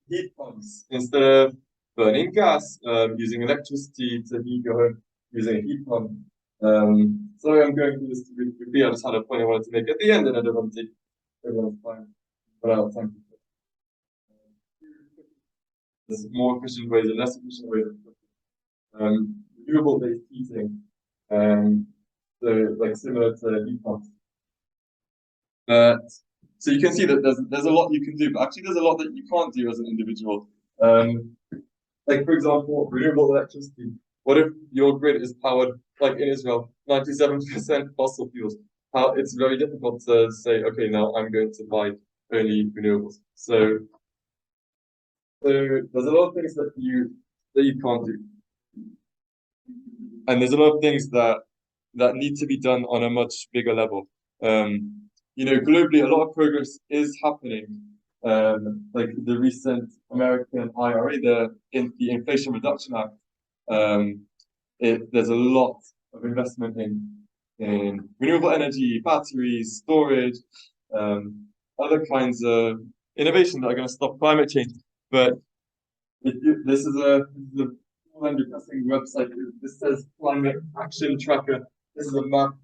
Heat pumps instead of burning gas, using electricity to heat your home using a heat pump. Sorry, I'm going through this really quickly. I just had a point I wanted to make at the end, and I don't want to take everyone's time. But I'll thank you. There's more efficient ways and less efficient ways of renewable-based heating, so like similar to heat pumps. So you can see that there's a lot you can do, but actually there's a lot that you can't do as an individual. Like for example, renewable electricity. What if your grid is powered, like in Israel, 97% fossil fuels? It's very difficult to say, okay, now I'm going to buy only renewables. So there's a lot of things that you that you can't do. And there's a lot of things that need to be done on a much bigger level. Globally, a lot of progress is happening. Like the recent American IRA, the Inflation Reduction Act. There's a lot of investment in renewable energy, batteries, storage, other kinds of innovation that are going to stop climate change. But this is a depressing website. This says Climate Action Tracker. This is a map.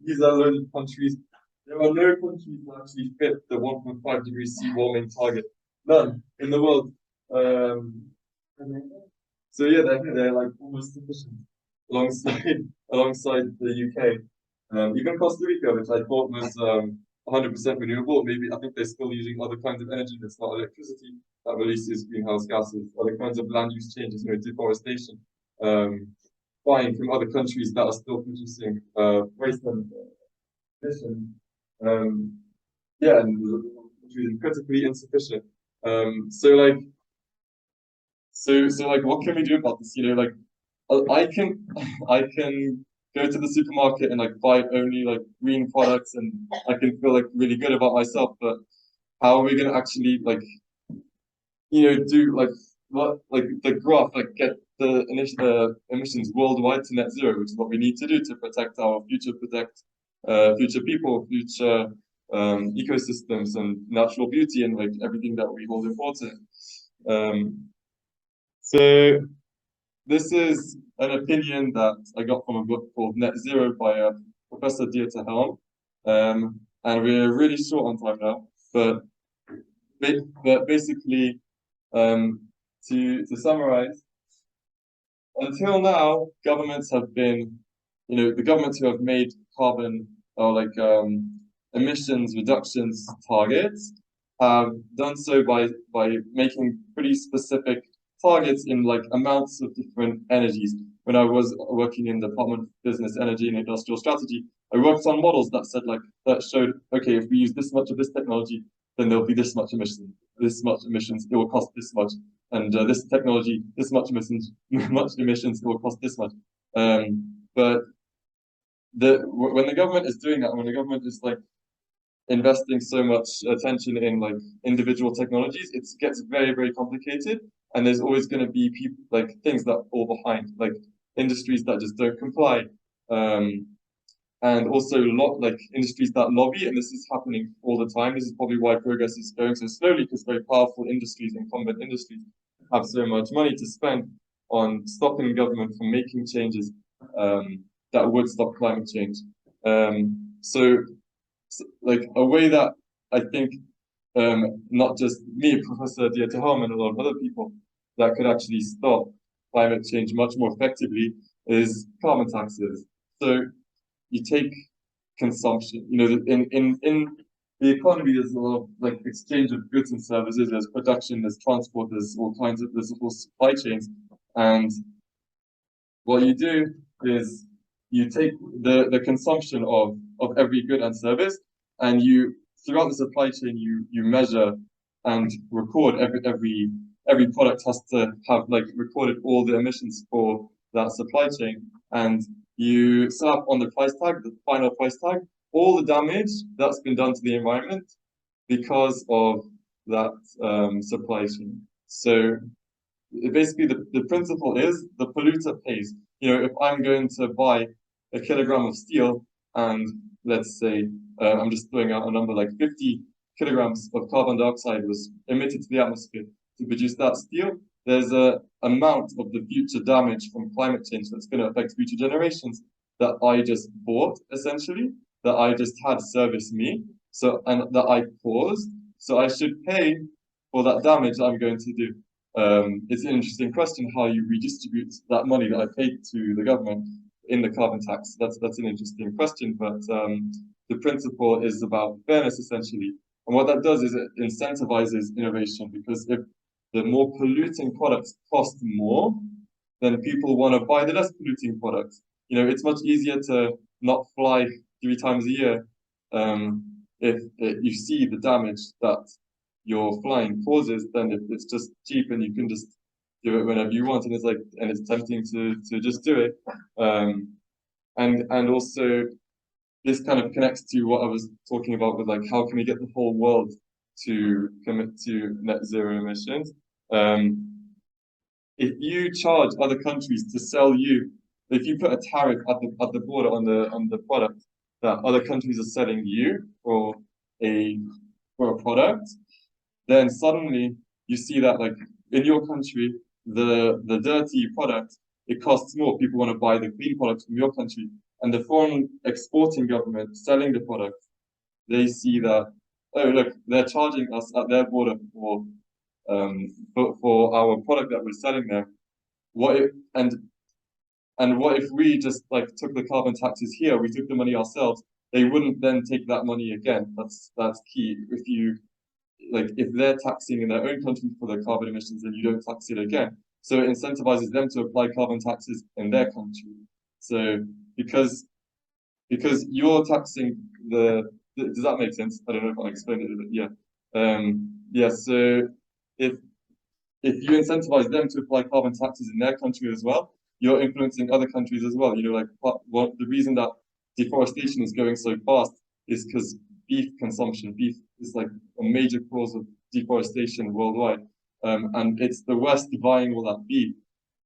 These are loads of countries. There are no countries that actually fit the 1.5 degrees C warming target. None in the world. So yeah, they're like almost sufficient alongside the UK. Even Costa Rica, which I thought was 100% renewable, maybe I think they're still using other kinds of energy that's not electricity that releases greenhouse gases, other kinds of land use changes, deforestation, buying from other countries that are still producing waste and emission. Yeah, and which is critically insufficient. So what can we do about this? I can go to the supermarket and buy only green products, and I can feel really good about myself. But how are we gonna actually do what the graph get the emissions worldwide to net zero, which is what we need to do to protect our future, future people, future ecosystems and natural beauty and everything that we hold important. So this is an opinion that I got from a book called Net Zero by Professor Dieter Helm. And we're really short on time now, but basically, to summarize, until now, governments have been, the governments who have made carbon or emissions reductions targets have done so by making pretty specific targets in amounts of different energies. When I was working in the Department of Business, Energy and Industrial Strategy, I worked on models that said that showed, okay, if we use this much of this technology, then there'll be this much emissions, it will cost this much, and this technology, this much emissions, it will cost this much. But when the government is doing that, when the government is investing so much attention in individual technologies, it gets very, very complicated, and there's always going to be people things that fall behind, industries that just don't comply, and also industries that lobby, and this is happening all the time. This is probably why progress is going so slowly, because very powerful industries, incumbent industries, have so much money to spend on stopping government from making changes that would stop climate change. So a way that I think not just me, Professor Dieter Helm, and a lot of other people, that could actually stop climate change much more effectively is carbon taxes. So you take consumption, in the economy, there's a lot of exchange of goods and services, there's production, there's transport, there's all whole supply chains. And what you do is you take the consumption of every good and service, and throughout the supply chain you measure and record every product has to have recorded all the emissions for that supply chain, and you slap on the price tag, the final price tag, all the damage that's been done to the environment because of that supply chain. So basically the principle is the polluter pays. If I'm going to buy a kilogram of steel, and let's say I'm just throwing out a number 50 kilograms of carbon dioxide was emitted to the atmosphere to produce that steel, there's a amount of the future damage from climate change that's going to affect future generations that I just bought, essentially, that I just had service me, and that I caused. So I should pay for that damage I'm going to do. It's an interesting question how you redistribute that money that I paid to the government in the carbon tax. That's an interesting question, but the principle is about fairness, essentially. And what that does is it incentivizes innovation, because if the more polluting products cost more, then people want to buy the less polluting products. It's much easier to not fly 3 times a year if you see the damage that your flying causes than if it's just cheap and you can just give it whenever you want, and it's tempting to just do it. And also this kind of connects to what I was talking about with like how can we get the whole world to commit to net zero emissions. If you charge other countries to sell you, if you put a tariff at the border on the product that other countries are selling you a product, then suddenly you see that like in your country the dirty product, it costs more. People want to buy the clean product from your country, and the foreign exporting government selling the product, they see that, oh look, they're charging us at their border for our product that we're selling there. What if and what if we just like took the carbon taxes here, we took the money ourselves, they wouldn't then take that money again. That's key. If you like if they're taxing in their own country for their carbon emissions, then you don't tax it again. So it incentivizes them to apply carbon taxes in their country. So because you're taxing does that make sense? I don't know if I explained it, but yeah. So if you incentivize them to apply carbon taxes in their country as well, you're influencing other countries as well. You know, like the reason that deforestation is going so fast is because beef is like a major cause of deforestation worldwide. And it's the West buying all that beef.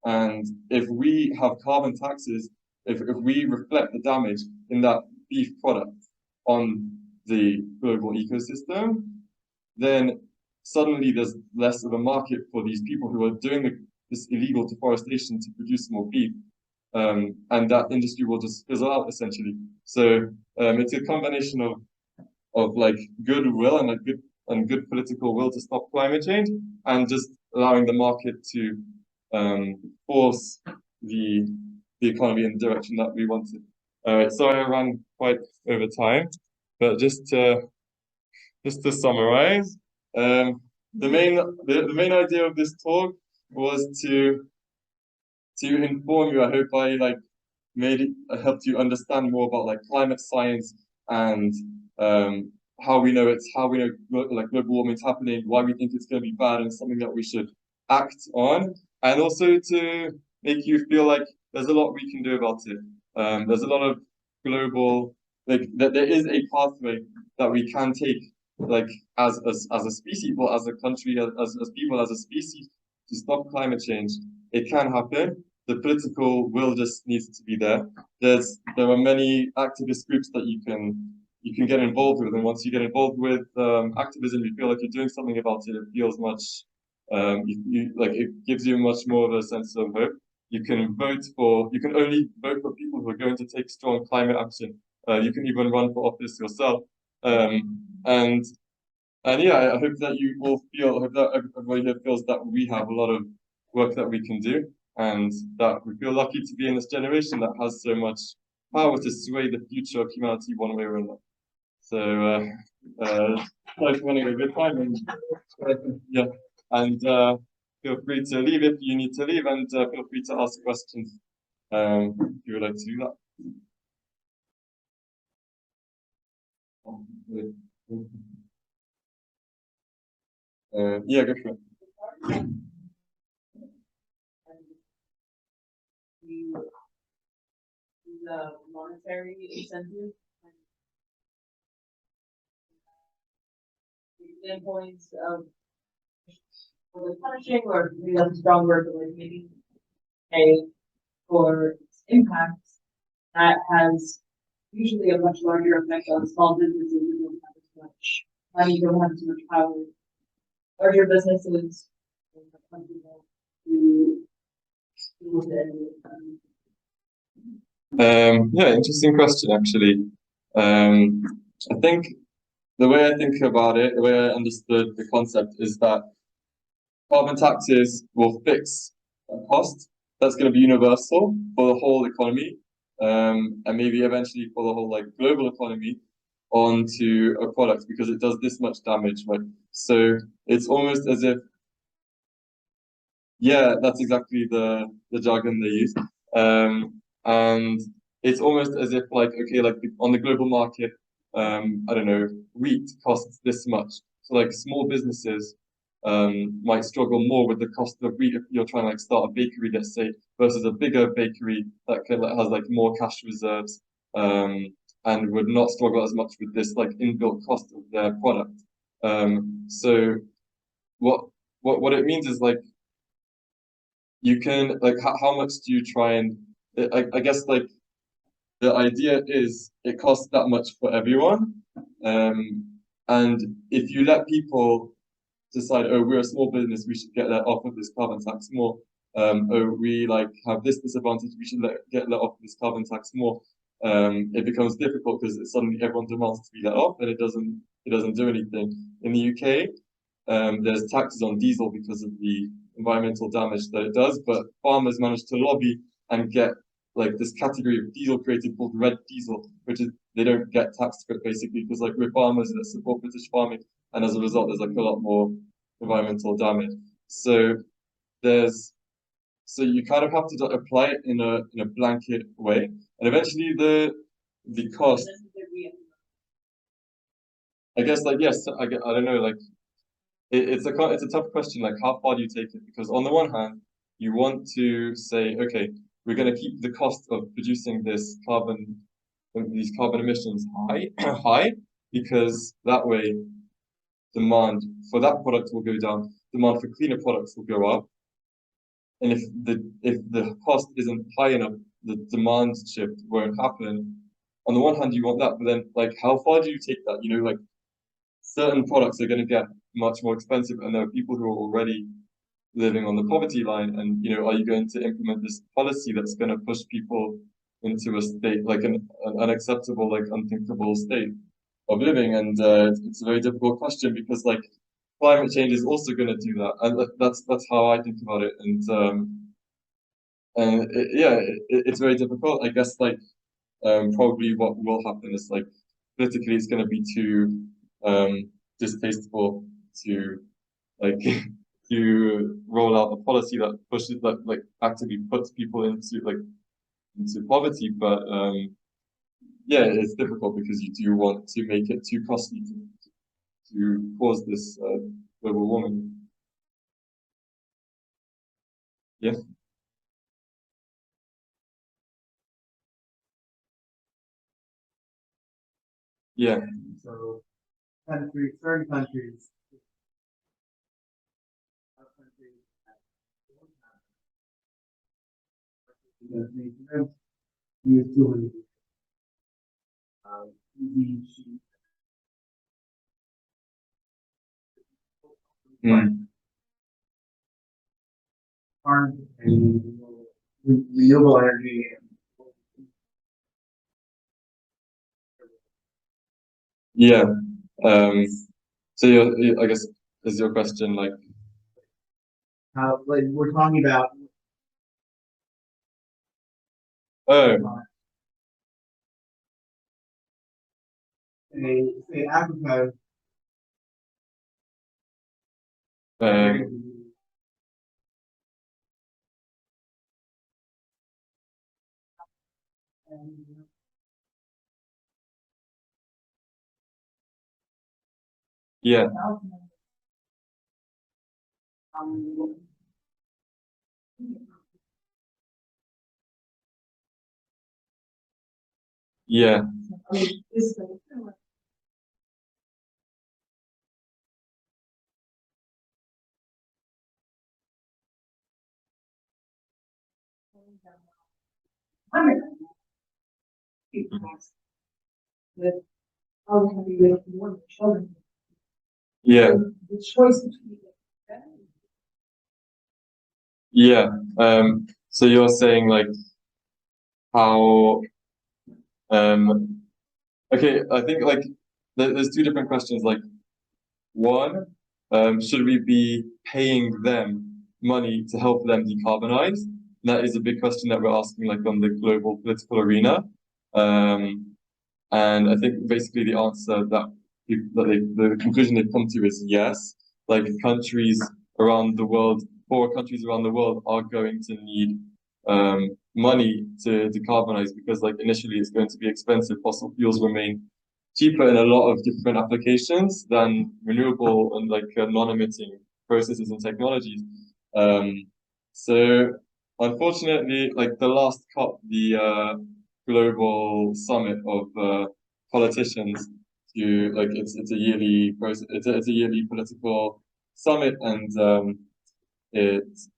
And if we have carbon taxes, if we reflect the damage in that beef product on the global ecosystem, then suddenly there's less of a market for these people who are doing this illegal deforestation to produce more beef. And that industry will just fizzle out essentially. So it's a combination of like goodwill and good political will to stop climate change, and just allowing the market to force the economy in the direction that we want it. Sorry, I ran quite over time, but just to summarize, the main idea of this talk was to inform you. I hope I like helped you understand more about like climate science and how we know like global warming is happening, why we think it's going to be bad, and something that we should act on, and also to make you feel like there's a lot we can do about it. There's a lot of global that there is a pathway that we can take, like as a species, well, as a country, as people, as a species, to stop climate change. It can happen. The political will just needs to be there. There are many activist groups that you can get involved with, and once you get involved with activism, you feel like you're doing something about it. It feels much, it gives you much more of a sense of hope. You can only vote for people who are going to take strong climate action. You can even run for office yourself. And yeah, I hope that I hope that everybody here feels that we have a lot of work that we can do, and that we feel lucky to be in this generation that has so much power to sway the future of humanity one way or another. So, like running a good time, and yeah, and feel free to leave if you need to leave, and feel free to ask questions if you would like to do that. Yeah, go for it. The monetary incentive and points of punishing, or maybe that's a strong word, but like maybe pay for impacts that has usually a much larger effect on small businesses who don't have as much money, don't have as much power. Larger businesses Yeah, interesting question actually. I think the way I think about it, the way I understood the concept is that carbon taxes will fix a cost that's going to be universal for the whole economy, and maybe eventually for the whole like global economy onto a product because it does this much damage, right? So it's almost as if, yeah, that's exactly the jargon they use. And it's almost as if like, okay, like on the global market, I don't know, wheat costs this much. So like small businesses might struggle more with the cost of wheat if you're trying to like start a bakery, let's say, versus a bigger bakery that has like more cash reserves, and would not struggle as much with this like inbuilt cost of their product. So what it means is like you can like how much do you try and I guess like the idea is it costs that much for everyone, and if you let people decide, oh, we're a small business, we should get let off of this carbon tax more. Oh, we like have this disadvantage, we should get let off of this carbon tax more. It becomes difficult because suddenly everyone demands to be let off, and it doesn't do anything. In the UK, there's taxes on diesel because of the environmental damage that it does, but farmers manage to lobby and get like this category of diesel created called red diesel, which is they don't get taxed for it basically because like we're farmers that support British farming, and as a result, there's like a lot more environmental damage. So you kind of have to apply it in a blanket way, and eventually the cost. I guess like yes, I don't know like it's a tough question like how far do you take it, because on the one hand you want to say okay, we're going to keep the cost of producing these carbon emissions high because that way demand for that product will go down, demand for cleaner products will go up, and if the cost isn't high enough, the demand shift won't happen. On the one hand, you want that, but then like how far do you take that? You know, like certain products are going to get much more expensive, and there are people who are already living on the poverty line, and you know, are you going to implement this policy that's going to push people into a state like an unacceptable, like unthinkable state of living? And it's a very difficult question because like climate change is also going to do that, and that's how I think about it. It's very difficult. I guess like probably what will happen is like politically it's going to be too distasteful to like to roll out a policy that pushes that like actively puts people into poverty, but yeah, it's difficult because you do want to make it too costly to cause this global warming. Yeah. Yeah. So certain countries, because they don't use too many easy sheet farms and renewable energy. Yeah. So I guess is your question like How like we're talking about oh say Africa. um yeah yeah With how we can be with more children. yeah The choice between yeah so you're saying like how okay, I think like there's two different questions. Like one, should we be paying them money to help them decarbonize? That is a big question that we're asking like on the global political arena. And I think basically the answer the conclusion they've come to is yes. Like countries around the world, poor countries around the world are going to need money to decarbonize because like initially it's going to be expensive. Fossil fuels remain cheaper in a lot of different applications than renewable and like non-emitting processes and technologies. So unfortunately, like the last COP, the global summit of politicians, to like it's a yearly process. It's a yearly political summit, and it's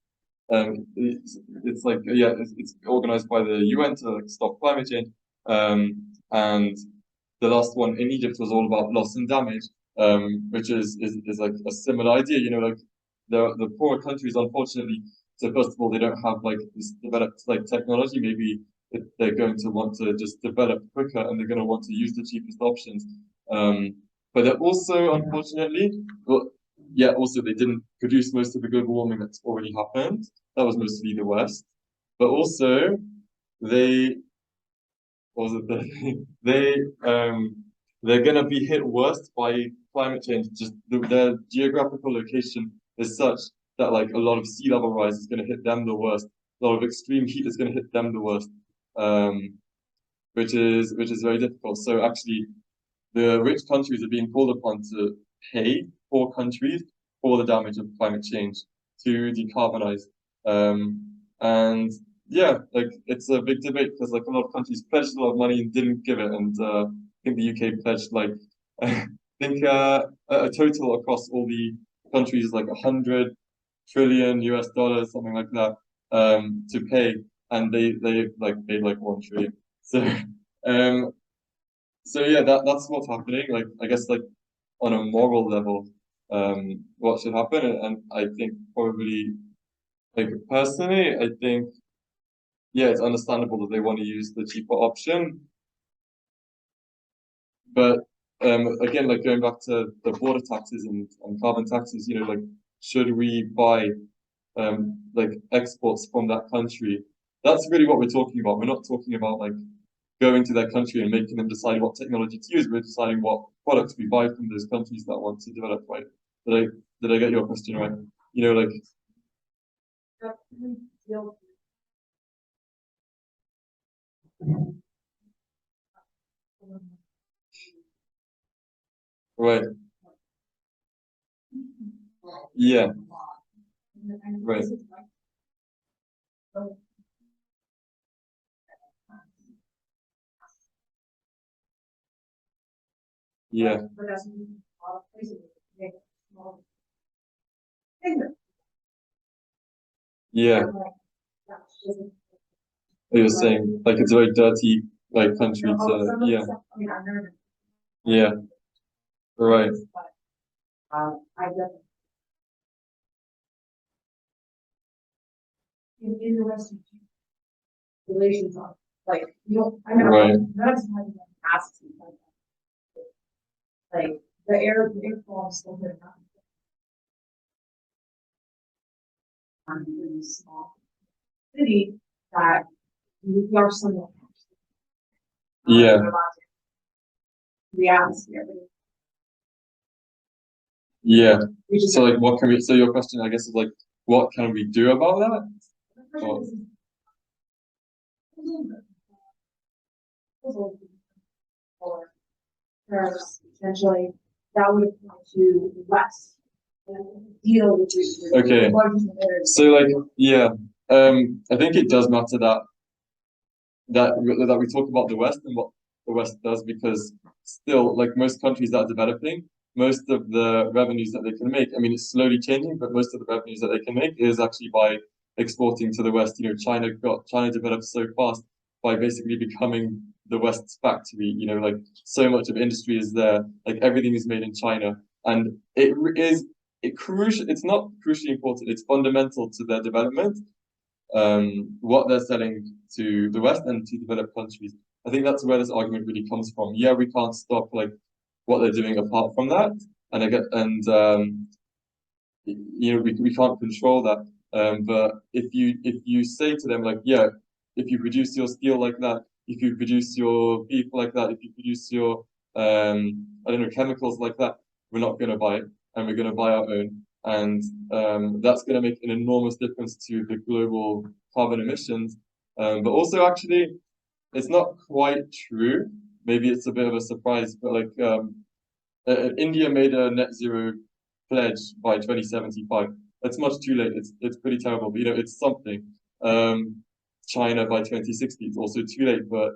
it's like yeah, it's organized by the UN to like, stop climate change. And the last one in Egypt was all about loss and damage, which is like a similar idea. You know, like the poorer countries, unfortunately. So first of all, they don't have like this developed like technology. Maybe they're going to want to just develop quicker, and they're going to want to use the cheapest options. But they're also, unfortunately, well, yeah, also they didn't produce most of the global warming that's already happened. That was mostly the West. But also, they what was it they're gonna be hit worst by climate change. Just their geographical location is such that like a lot of sea level rise is gonna hit them the worst. A lot of extreme heat is gonna hit them the worst. Which is very difficult. So actually the rich countries are being called upon to pay poor countries for the damage of climate change to decarbonize. And yeah, like it's a big debate because like a lot of countries pledged a lot of money and didn't give it, and I think the UK pledged like I think a total across all the countries is like 100 trillion US dollars, something like that, to pay, and they like paid like 1 trillion. Um, so yeah, that's what's happening. Like I guess like on a moral level, what should happen, and I think probably like personally, I think yeah, it's understandable that they want to use the cheaper option, but again, like going back to the border taxes and carbon taxes, you know, like should we buy like exports from that country? That's really what we're talking about. We're not talking about like going to their country and making them decide what technology to use. We're deciding what products we buy from those countries that want to develop, right? Did I get your question right? You know, like right, yeah, right, yeah, yeah. You're saying like it's a very dirty like country to yeah, yeah, right, In the West, relations on, like, you don't, I know, right, that's how you ask like, the air quality is still good enough. I'm really small city that we are somewhat. yeah, The atmosphere. yeah. We just, So like, what can we? So your question, I guess, is like, what can we do about that? Or, or essentially that would apply to the West. Deal with okay. So like, yeah, I think it does matter that we talk about the West and what the West does, because still, like most countries that are developing, most of the revenues that they can make, I mean, it's slowly changing, but most of the revenues that they can make is actually by exporting to the West. You know, China developed so fast by basically becoming the West's factory. You know, like so much of industry is there, like everything is made in China, and it's not crucially important. It's fundamental to their development, what they're selling to the West and to developed countries. I think that's where this argument really comes from. Yeah, we can't stop like what they're doing apart from that, and you know we can't control that. But if you say to them like, yeah, if you produce your steel like that, if you produce your beef like that, if you produce your I don't know, chemicals like that, we're not going to buy it, and we're going to buy our own, and that's going to make an enormous difference to the global carbon emissions. But also, actually, it's not quite true. Maybe it's a bit of a surprise, but like India made a net zero pledge by 2075. It's much too late. It's pretty terrible, but you know, it's something. China by 2060, it's also too late, but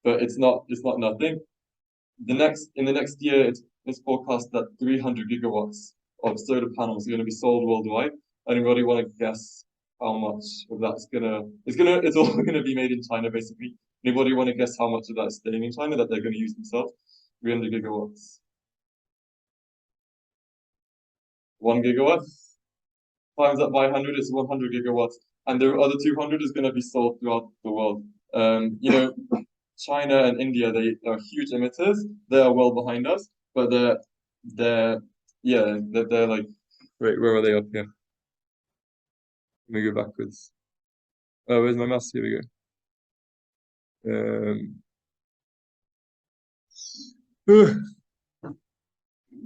it's not nothing. In the next year, it's forecast that 300 gigawatts of solar panels are going to be sold worldwide. Anybody want to guess how much of that's it's all gonna be made in China, basically. Anybody want to guess how much of that is staying in China that they're going to use themselves? 300 gigawatts. 1 gigawatt times that by 100 is 100 gigawatts, and the other 200 is going to be sold throughout the world. You know, China and India, they are huge emitters. They are well behind us, but they're like, wait, where are they up here? Let me go backwards. Oh, where's my mouse? Here we go.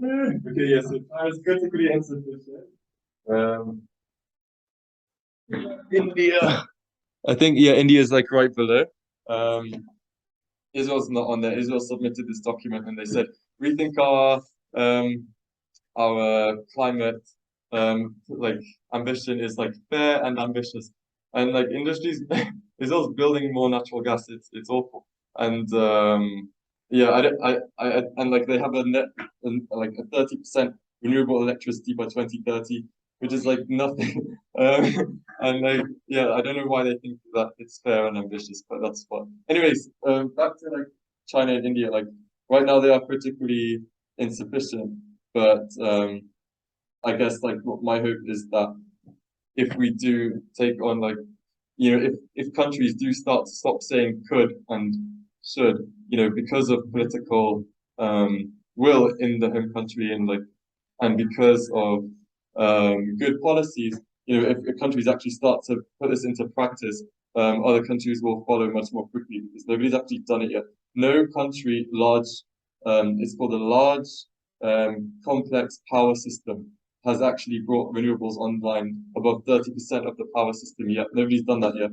Okay, yes, I was critically insufficient. India. I think India is like right below. Israel's not on there. Israel submitted this document and they said we think our climate like ambition is like fair and ambitious, and like industries Israel's building more natural gas. It's awful, and and like they have a net like a 30% renewable electricity by 2030, which is like nothing. And like I don't know why they think that it's fair and ambitious, but that's fine. Anyways, back to like China and India. Like right now they are critically insufficient, but I guess like what my hope is that if we do take on like if countries do start to stop saying could and should, because of political will in the home country and because of good policies, if countries actually start to put this into practice, other countries will follow much more quickly because nobody's actually done it yet. No country it's called a large complex power system has actually brought renewables online above 30% of the power system yet. Nobody's done that yet,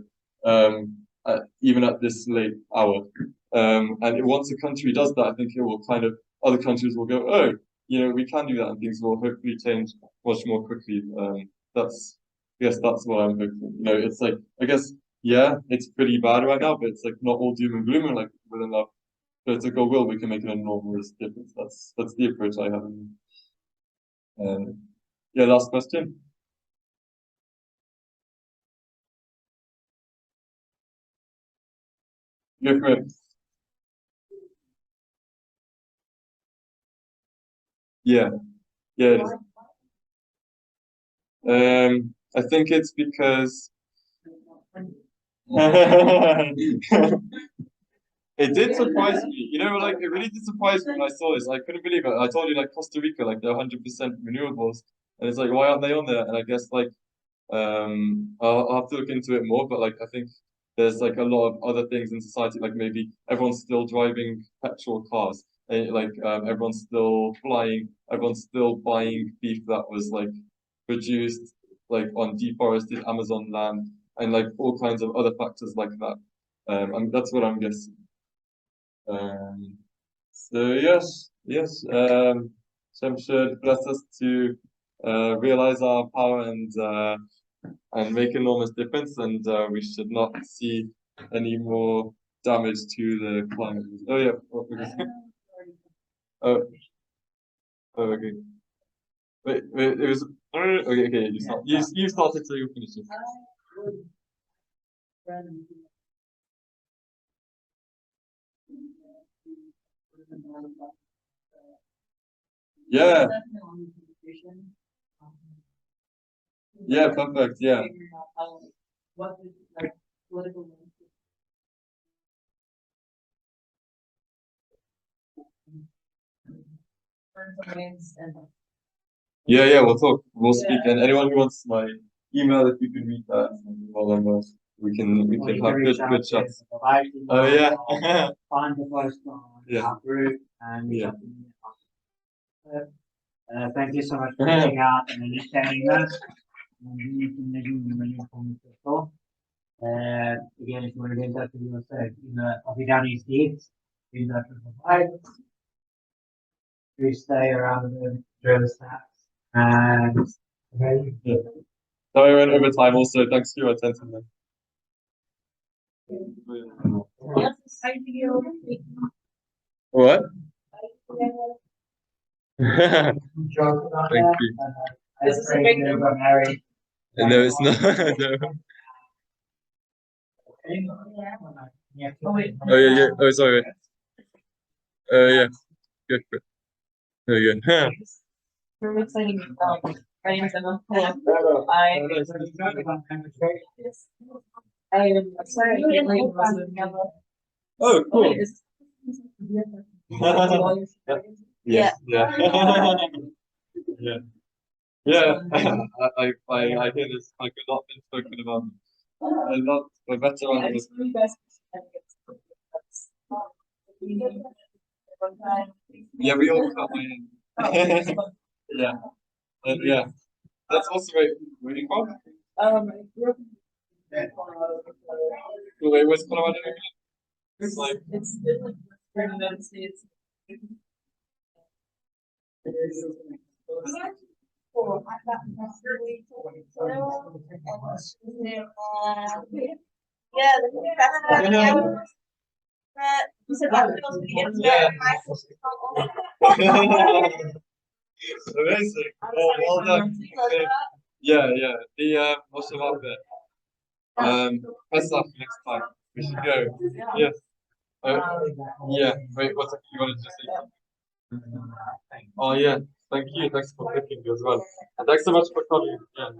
even at this late hour. And once a country does that, I think it will other countries will go, oh, we can do that, and things will hopefully change much more quickly. That's what I'm hoping. It's like, I guess, it's pretty bad right now, but it's like not all doom and gloom, and like with enough political will, we can make an enormous difference. That's the approach I have. Last question. Go for it. Yeah, yeah. I think it's because it did surprise me. Like it really did surprise me when I saw this. I couldn't believe it. I told you like Costa Rica, like they're 100% renewables, and it's like why aren't they on there? And I guess like I'll have to look into it more, but like I think there's like a lot of other things in society, like maybe everyone's still driving petrol cars, and like everyone's still flying, everyone's still buying beef that was like produced like on deforested Amazon land, and like all kinds of other factors like that. And that's what I'm guessing. So yes. Shem should bless us to realize our power and make enormous difference, and we should not see any more damage to the climate. Oh yeah. Oh, okay. Wait, it was okay. You started, so you finish it. Yeah. Yeah, perfect. Yeah. Yeah, we'll talk. We'll speak. And anyone who wants my email, if you can read that, we can have good chats. Oh yeah. Find the post on our group and thank you so much for reaching out and understanding us. Again, if you want to get in touch with us, I'll be down in States. Be in touch with Babayit. we stay around the drill snaps and okay. Yeah. Sorry, I went over time. Also, thanks for your attention. Man. What? Thank Joke about you. that. This is a big never married. No, it's not. No. Oh, wait. Oh yeah, yeah. Oh, sorry. Yeah. Good. Good. There you go. We're exciting. Writing demo. I am sorry. I can't read most of them. Oh, cool. Yeah. Yeah. Yeah. Yeah. I hear this like a lot been spoken about. A lot, but better on this. Yeah, we all got my yeah. Yeah. That's also where you from? I grew up Wait, what's Colorado again? It's like it's like the United States. You said yeah. Amazing. Oh, well done. Yeah, yeah. The what's the one bit? Best luck next time. We should go. Yeah. Yeah. Wait, what's it? You wanted to say? Oh yeah. Thank you. Thanks for picking as well. And thanks so much for coming. Yeah.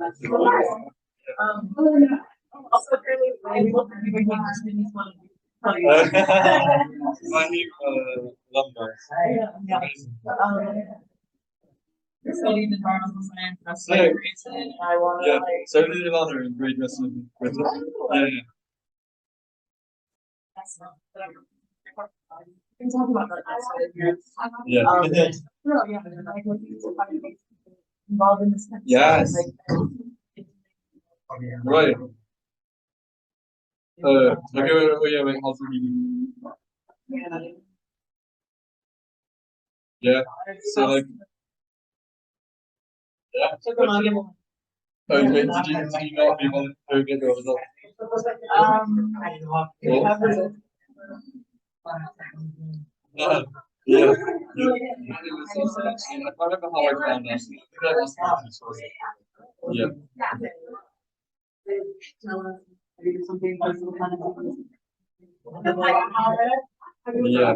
Also, really, I need alumni. studying environmental science. That's Yeah. my reason. And I want to Yeah. like. So did you honor in grade lesson with us? Yeah, yeah. That's not. We can talk about that outside of here. Yeah. No, yeah, but I don't think it's a fun thing involved in this kind of Yes. stuff. Right. Okay, yeah, wait, how's the meeting? Yeah. So like, yeah. So come on, give me one. Oh, wait, did you not be volunteering or was that? We have the- Yeah. Yeah. I remember how I found that. That was my teacher. Yeah. Tell us, maybe something personal kind of. Yeah.